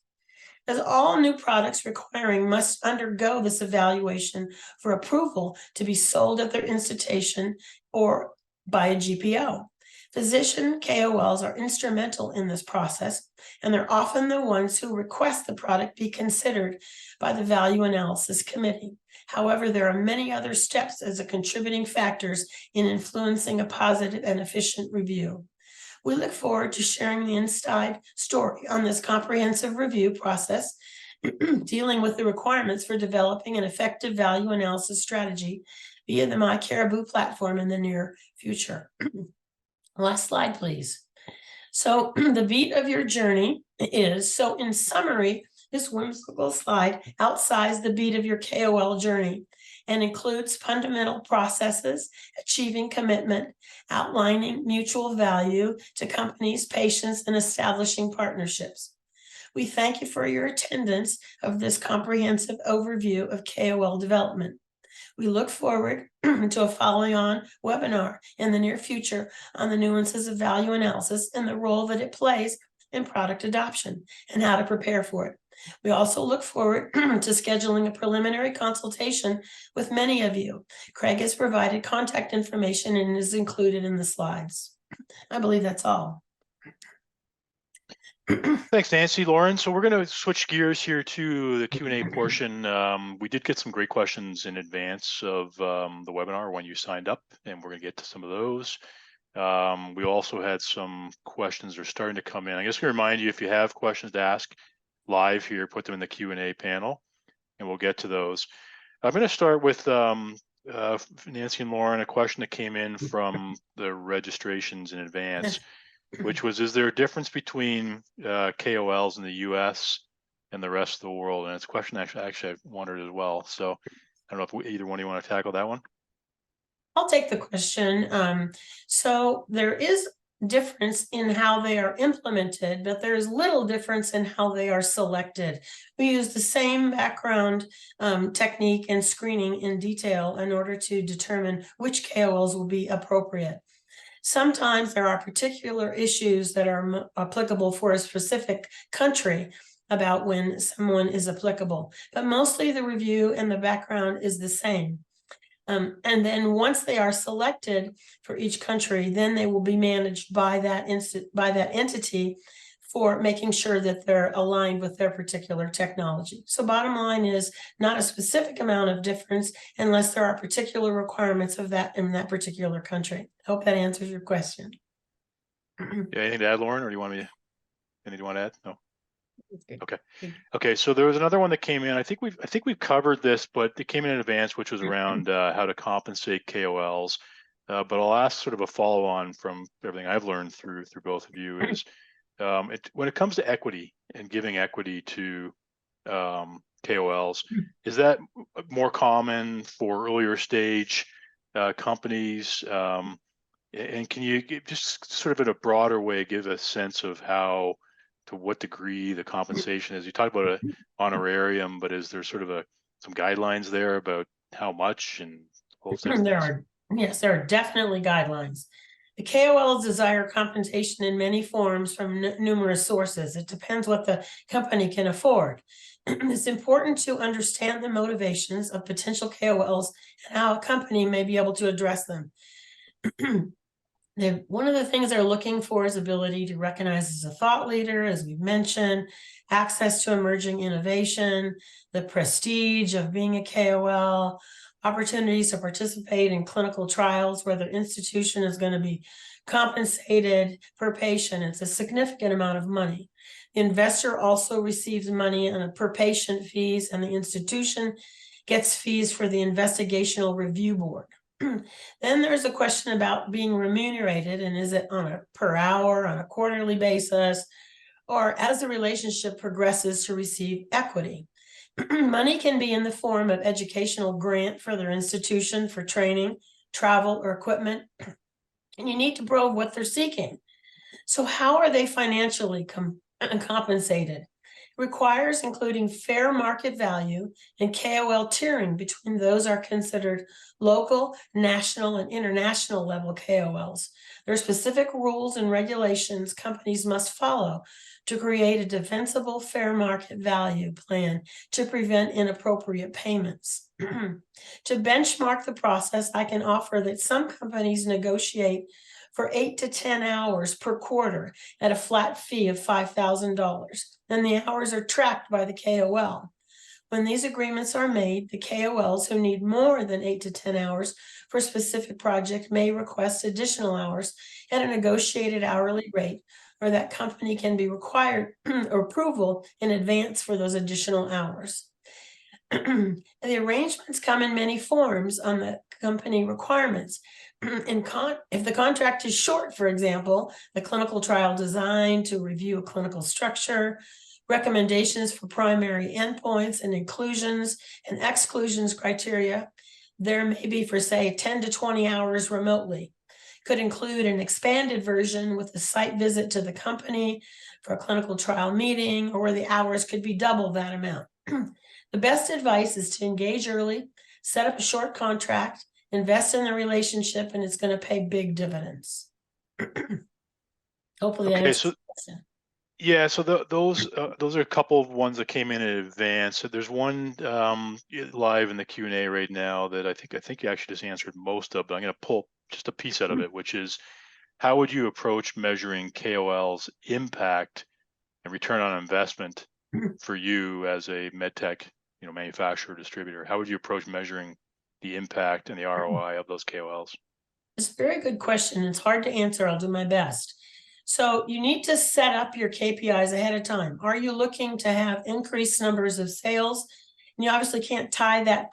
As all new products requiring must undergo this evaluation for approval to be sold at their institution or by a GPO. Physician KOLs are instrumental in this process, and they're often the ones who request the product be considered by the Value Analysis Committee. However, there are many other steps as a contributing factors in influencing a positive and efficient review. We look forward to sharing the inside story on this comprehensive review process, dealing with the requirements for developing an effective value analysis strategy via the MyCaribou platform in the near future. Last slide, please. So the beat of your journey is, so in summary, this whimsical slide outsized the beat of your KOL journey and includes fundamental processes, achieving commitment, outlining mutual value to companies, patients, and establishing partnerships. We thank you for your attendance of this comprehensive overview of KOL development. We look forward to a following-on webinar in the near future on the nuances of value analysis and the role that it plays in product adoption and how to prepare for it. We also look forward to scheduling a preliminary consultation with many of you. Craig has provided contact information and is included in the slides. I believe that's all. Thanks, Nancy. Lauren, so we're going to switch gears here to the Q&A portion. We did get some great questions in advance of the webinar when you signed up, and we're going to get to some of those. We also had some questions that are starting to come in. I guess we remind you, if you have questions to ask live here, put them in the Q&A panel, and we'll get to those. I'm going to start with Nancy and Lauren, a question that came in from the registrations in advance, which was, is there a difference between KOLs in the US and the rest of the world? And it's a question actually I wondered as well. So I don't know if either one of you want to tackle that one. I'll take the question. So there is difference in how they are implemented, but there is little difference in how they are selected. We use the same background technique and screening in detail in order to determine which KOLs will be appropriate. Sometimes there are particular issues that are applicable for a specific country about when someone is applicable, but mostly the review and the background is the same. And then once they are selected for each country, then they will be managed by that entity for making sure that they're aligned with their particular technology. So bottom line is not a specific amount of difference unless there are particular requirements of that in that particular country. I hope that answers your question. Yeah, anything to add, Lauren, or do you want me to, anything you want to add? No. Okay. Good. Okay. So there was another one that came in. I think we've covered this, but it came in advance, which was around how to compensate KOLs. But I'll ask sort of a follow-on from everything I've learned through both of you is when it comes to equity and giving equity to KOLs, is that more common for earlier stage companies? And can you just sort of in a broader way give a sense of how, to what degree the compensation is? You talked about an honorarium, but is there sort of some guidelines there about how much and all those things? Yes, there are definitely guidelines. The KOLs desire compensation in many forms from numerous sources. It depends what the company can afford. It's important to understand the motivations of potential KOLs and how a company may be able to address them. One of the things they're looking for is ability to recognize as a thought leader, as we've mentioned, access to emerging innovation, the prestige of being a KOL, opportunities to participate in clinical trials where their institution is going to be compensated per patient. It's a significant amount of money. The investor also receives money on a per patient fees, and the institution gets fees for the investigational review board. Then there's a question about being remunerated, and is it on a per hour, on a quarterly basis, or as the relationship progresses to receive equity. Money can be in the form of educational grant for their institution for training, travel, or equipment, and you need to probe what they're seeking. So how are they financially compensated? Requires including fair market value and KOL tiering between those are considered local, national, and international level KOLs. There are specific rules and regulations companies must follow to create a defensible fair market value plan to prevent inappropriate payments. To benchmark the process, I can offer that some companies negotiate for 8 to 10 hours per quarter at a flat fee of $5,000. Then the hours are tracked by the KOL. When these agreements are made, the KOLs who need more than 8 to 10 hours for a specific project may request additional hours at a negotiated hourly rate, or that company can be required or approval in advance for those additional hours. The arrangements come in many forms on the company requirements. If the contract is short, for example, the clinical trial design to review a clinical structure, recommendations for primary endpoints and inclusions and exclusions criteria, there may be for, say, 10 to 20 hours remotely. Could include an expanded version with a site visit to the company for a clinical trial meeting, or where the hours could be double that amount. The best advice is to engage early, set up a short contract, invest in the relationship, and it's going to pay big dividends. Hopefully that answers the question. Yeah, so those are a couple of ones that came in advance. So there's one live in the Q&A right now that I think you actually just answered most of, but I'm going to pull just a piece out of it, which is, how would you approach measuring KOL's impact and return on investment for you as a medtech, manufacturer, distributor? How would you approach measuring the impact and the ROI of those KOLs? It's a very good question. It's hard to answer. I'll do my best. So you need to set up your KPIs ahead of time. Are you looking to have increased numbers of sales? And you obviously can't tie that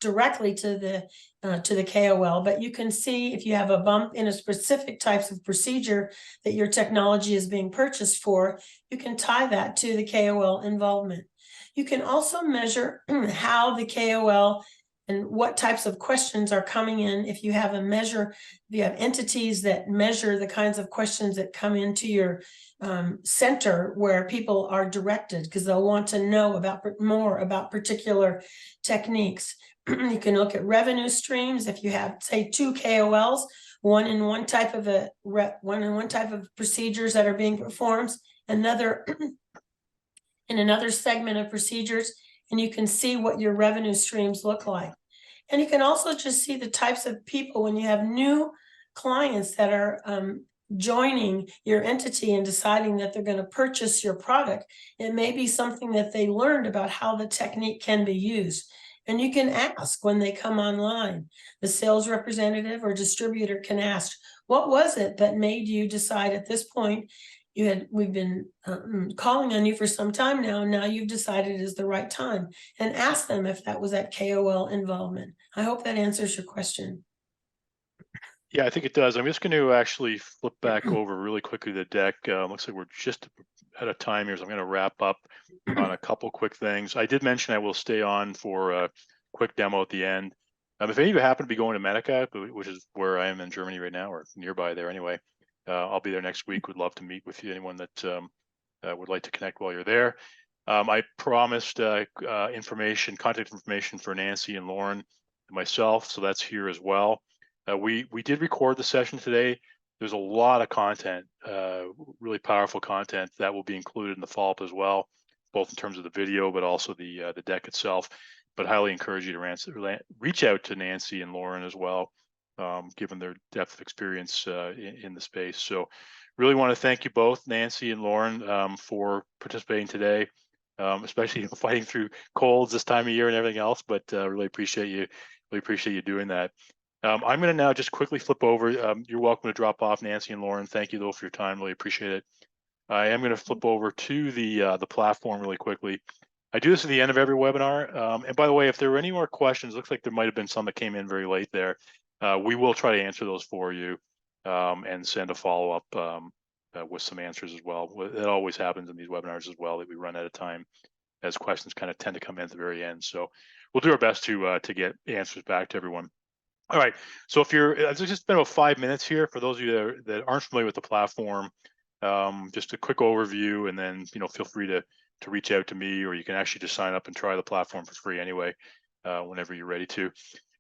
directly to the KOL, but you can see if you have a bump in a specific types of procedure that your technology is being purchased for, you can tie that to the KOL involvement. You can also measure how the KOL and what types of questions are coming in. If you have you have entities that measure the kinds of questions that come into your center where people are directed, because they'll want to know more about particular techniques. You can look at revenue streams. If you have, say, 2 KOLs, one in one type of procedures that are being performed, another in another segment of procedures, and you can see what your revenue streams look like. And you can also just see the types of people when you have new clients that are joining your entity and deciding that they're going to purchase your product. It may be something that they learned about how the technique can be used. And you can ask when they come online. The sales representative or distributor can ask, what was it that made you decide at this point? We've been calling on you for some time now, and now you've decided it is the right time, and ask them if that was that KOL involvement. I hope that answers your question. Yeah, I think it does. I'm just going to actually flip back over really quickly the deck. Looks like we're just out of time here, so I'm going to wrap up on a couple quick things. I did mention I will stay on for a quick demo at the end. If any of you happen to be going to Medtech, which is where I am in Germany right now, or nearby there anyway, I'll be there next week. Would love to meet with you, anyone that would like to connect while you're there. I promised contact information for Nancy and Lauren and myself, so that's here as well. We did record the session today. There's a lot of content, really powerful content that will be included in the follow-up as well, both in terms of the video, but also the deck itself. But highly encourage you to reach out to Nancy and Lauren as well given their depth of experience in the space. So really want to thank you both, Nancy and Lauren, for participating today, especially fighting through colds this time of year and everything else, but really appreciate you doing that. I'm going to now just quickly flip over. You're welcome to drop off, Nancy and Lauren. Thank you though for your time. Really appreciate it. I am going to flip over to the platform really quickly. I do this at the end of every webinar. And by the way, if there were any more questions, looks like there might have been some that came in very late there. We will try to answer those for you and send a follow-up with some answers as well. It always happens in these webinars as well that we run out of time as questions kind of tend to come in at the very end. So we'll do our best to get answers back to everyone. All right, so if you're, it's just been about 5 minutes here for those of you that aren't familiar with the platform. Just a quick overview, and then feel free to reach out to me, or you can actually just sign up and try the platform for free anyway, whenever you're ready to.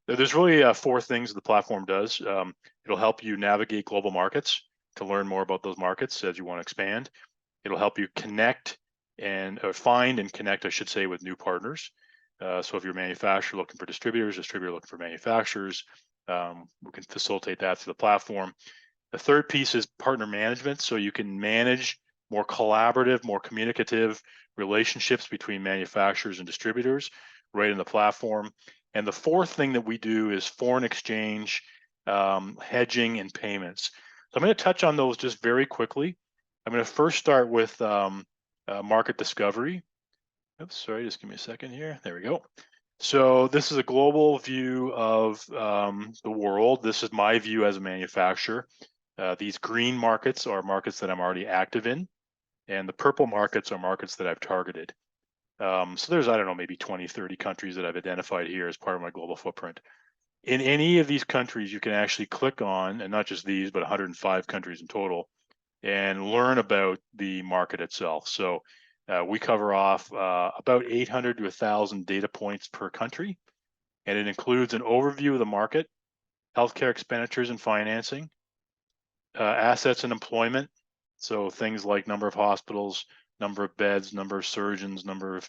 There's really 4 things the platform does. It'll help you navigate global markets to learn more about those markets as you want to expand. It'll help you connect or find and connect, I should say, with new partners. So if you're a manufacturer looking for distributors, distributor looking for manufacturers, we can facilitate that through the platform. The third piece is partner management. So you can manage more collaborative, more communicative relationships between manufacturers and distributors right in the platform. And the fourth thing that we do is foreign exchange, hedging, and payments. So I'm going to touch on those just very quickly. I'm going to first start with market discovery. Oops, sorry, just give me a second here. There we go. So this is a global view of the world. This is my view as a manufacturer. These green markets are markets that I'm already active in, and the purple markets are markets that I've targeted. So there's, I don't know, maybe 20, 30 countries that I've identified here as part of my global footprint. In any of these countries, you can actually click on, and not just these, but 105 countries in total, and learn about the market itself. So we cover off about 800 to 1,000 data points per country, and it includes an overview of the market, healthcare expenditures and financing, assets and employment. So things like number of hospitals, number of beds, number of surgeons, number of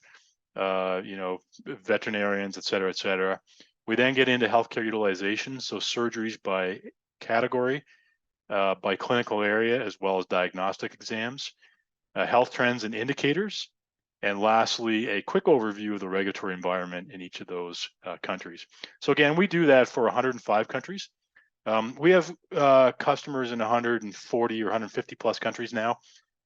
veterinarians, et cetera, et cetera. We then get into healthcare utilization, so surgeries by category, by clinical area, as well as diagnostic exams, health trends and indicators, and lastly, a quick overview of the regulatory environment in each of those countries. So again, we do that for 105 countries. We have customers in 140 or 150 plus countries now,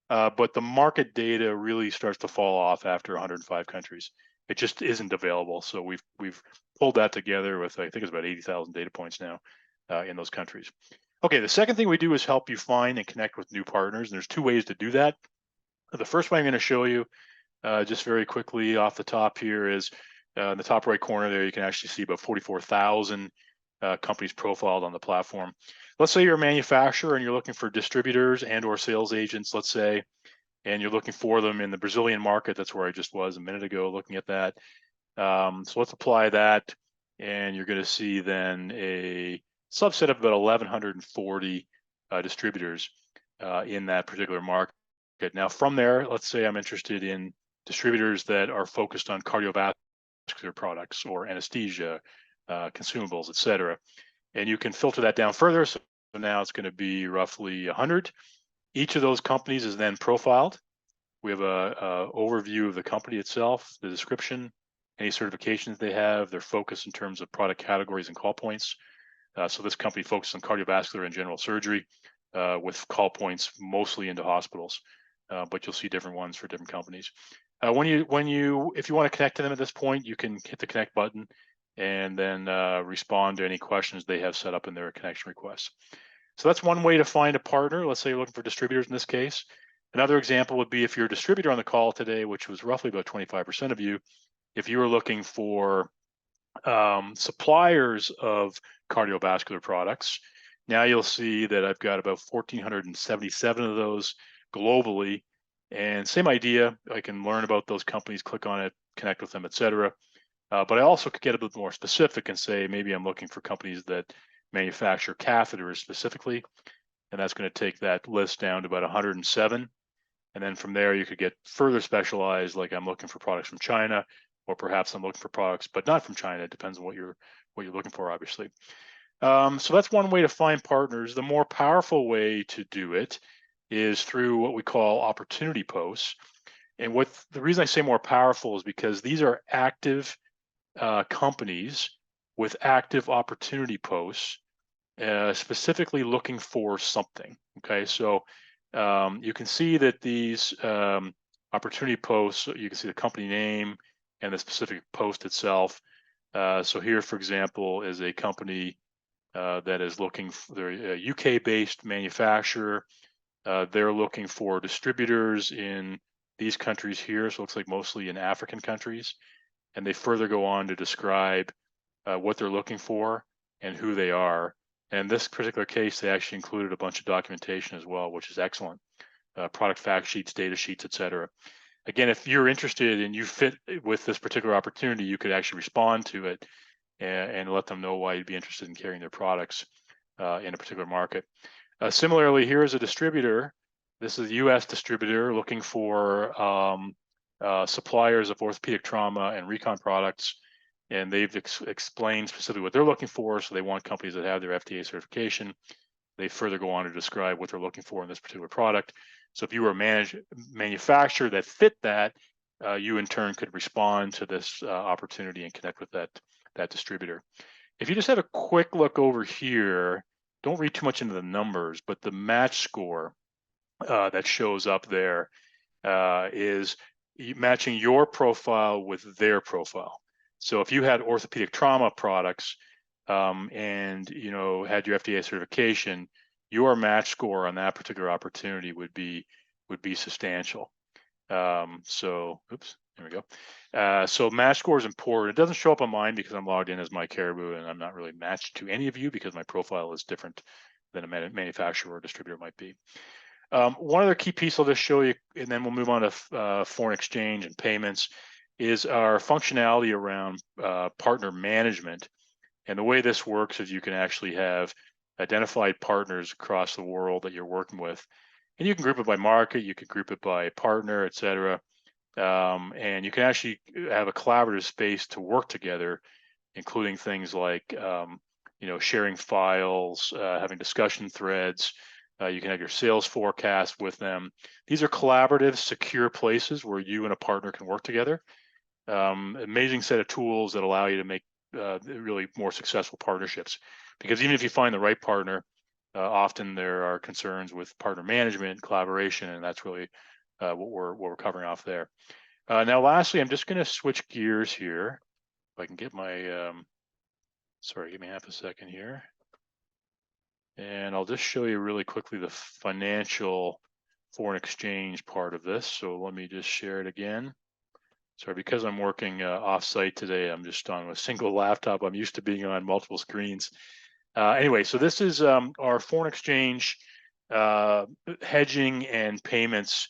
but the market data really starts to fall off after 105 countries. It just isn't available. So we've pulled that together with, I think it's about 80,000 data points now in those countries. Okay, the second thing we do is help you find and connect with new partners. And there's 2 ways to do that. The first way I'm going to show you just very quickly off the top here is in the top right corner there, you can actually see about 44,000 companies profiled on the platform. Let's say you're a manufacturer and you're looking for distributors and or sales agents, let's say, and you're looking for them in the Brazilian market. That's where I just was a minute ago looking at that. So let's apply that, and you're going to see then a subset of about 1,140 distributors in that particular market. Now from there, let's say I'm interested in distributors that are focused on cardiovascular products or anesthesia, consumables, et cetera. And you can filter that down further. So now it's going to be roughly 100. Each of those companies is then profiled. We have a overview of the company itself, the description, any certifications they have, their focus in terms of product categories and call points. So this company focuses on cardiovascular and general surgery with call points mostly into hospitals, but you'll see different ones for different companies. If you want to connect to them at this point, you can hit the connect button and then respond to any questions they have set up in their connection requests. So that's one way to find a partner. Let's say you're looking for distributors in this case. Another example would be if you're a distributor on the call today, which was roughly about 25% of you, if you were looking for suppliers of cardiovascular products. Now you'll see that I've got about 1,477 of those globally. And same idea, I can learn about those companies, click on it, connect with them, et cetera. But I also could get a bit more specific and say, maybe I'm looking for companies that manufacture catheters specifically. And that's going to take that list down to about 107. And then from there, you could get further specialized, like I'm looking for products from China, or perhaps I'm looking for products, but not from China. It depends on what you're looking for, obviously. So that's one way to find partners. The more powerful way to do it is through what we call opportunity posts. And what the reason I say more powerful is because these are active companies with active opportunity posts, specifically looking for something. Okay, so you can see that these opportunity posts, you can see the company name and the specific post itself. So here, for example, is a company that is looking for, they're a UK-based manufacturer. They're looking for distributors in these countries here. So it looks like mostly in African countries. And they further go on to describe what they're looking for and who they are. And in this particular case, they actually included a bunch of documentation as well, which is excellent. Product fact sheets, data sheets, etc. Again, if you're interested and you fit with this particular opportunity, you could actually respond to it and let them know why you'd be interested in carrying their products in a particular market. Similarly, here is a distributor. This is a US distributor looking for suppliers of orthopedic trauma and recon products. And they've explained specifically what they're looking for. So they want companies that have their FDA certification. They further go on to describe what they're looking for in this particular product. So if you were a manufacturer that fit that, you in turn could respond to this opportunity and connect with that distributor. If you just have a quick look over here, don't read too much into the numbers, but the match score that shows up there is matching your profile with their profile. So if you had orthopedic trauma products and had your FDA certification, your match score on that particular opportunity would be substantial. So, oops, there we go. So match score is important. It doesn't show up on mine because I'm logged in as my Caribou and I'm not really matched to any of you because my profile is different than a manufacturer or distributor might be. One other key piece I'll just show you, and then we'll move on to foreign exchange and payments, is our functionality around partner management. And the way this works is you can actually have identified partners across the world that you're working with. And you can group it by market, you can group it by partner, et cetera. And you can actually have a collaborative space to work together, including things like sharing files, having discussion threads. You can have your sales forecast with them. These are collaborative, secure places where you and a partner can work together. Amazing set of tools that allow you to make really more successful partnerships. Because even if you find the right partner, often there are concerns with partner management, collaboration, and that's really what we're covering off there. Now, lastly, I'm just going to switch gears here. If I can get my, sorry, give me half a second here. And I'll just show you really quickly the financial foreign exchange part of this. So let me just share it again. Sorry, because I'm working off-site today, I'm just on a single laptop. I'm used to being on multiple screens. Anyway, so this is our foreign exchange hedging and payments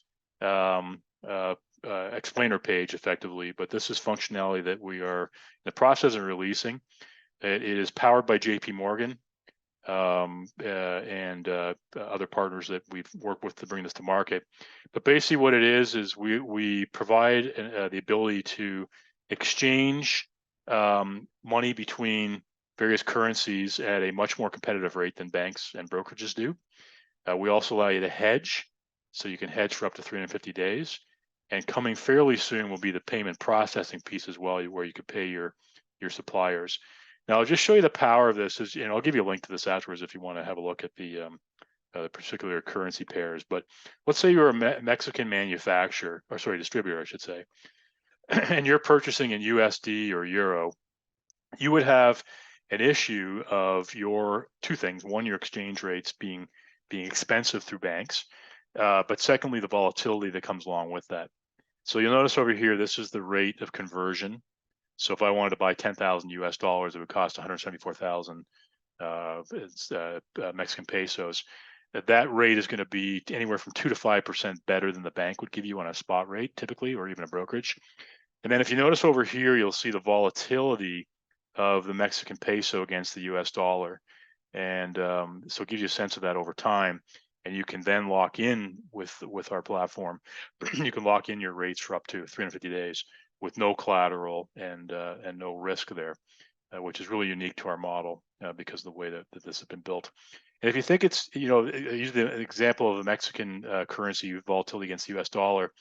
explainer page, effectively. But this is functionality that we are in the process of releasing. It is powered by JP Morgan and other partners that we've worked with to bring this to market. But basically what it is we provide the ability to exchange money between various currencies at a much more competitive rate than banks and brokerages do. We also allow you to hedge, so you can hedge for up to 350 days. And coming fairly soon will be the payment processing piece as well, where you could pay your suppliers. Now, I'll just show you the power of this. I'll give you a link to this afterwards if you want to have a look at the particular currency pairs. But let's say you're a Mexican manufacturer, or sorry, distributor, I should say, and you're purchasing in USD or Euro. You would have an issue of your two things. One, your exchange rates being expensive through banks, but secondly, the volatility that comes along with that. So you'll notice over here, this is the rate of conversion. So if I wanted to buy 10,000 US dollars, it would cost 174,000 Mexican pesos. That rate is going to be anywhere from 2 to 5% better than the bank would give you on a spot rate, typically, or even a brokerage. And then if you notice over here, you'll see the volatility of the Mexican peso against the US dollar. And so it gives you a sense of that over time. And you can then lock in with our platform. You can lock in your rates for up to 350 days with no collateral and no risk there, which is really unique to our model. because of the way that this has been built. And if you think it's, use the example of the Mexican currency volatility against the US dollar.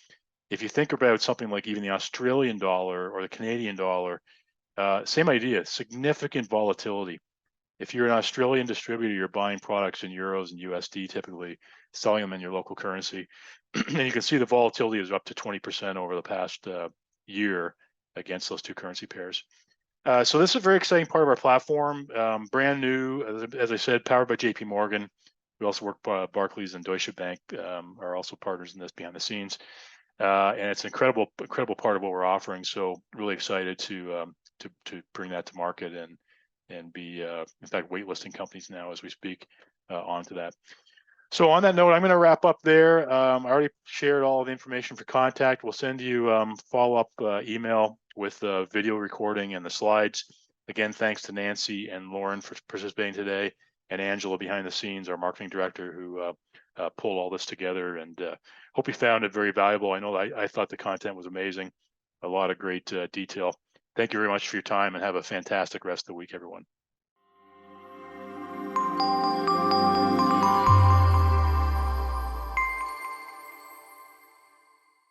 If you think about something like even the Australian dollar or the Canadian dollar, same idea, significant volatility. If you're an Australian distributor, you're buying products in euros and USD typically, selling them in your local currency. And you can see the volatility is up to 20% over the past year against those two currency pairs. So this is a very exciting part of our platform, brand new, as I said, powered by JP Morgan. We also work, Barclays and Deutsche Bank are also partners in this behind the scenes. And it's an incredible part of what we're offering. So really excited to bring that to market and be, in fact, waitlisting companies now as we speak onto that. So on that note, I'm going to wrap up there. I already shared all the information for contact. We'll send you follow-up email with the video recording and the slides. Again, thanks to Nancy and Lauren for participating today, and Angela behind the scenes, our marketing director, who pulled all this together. And hope you found it very valuable. I know I thought the content was amazing. A lot of great detail. Thank you very much for your time, and have a fantastic rest of the week, everyone.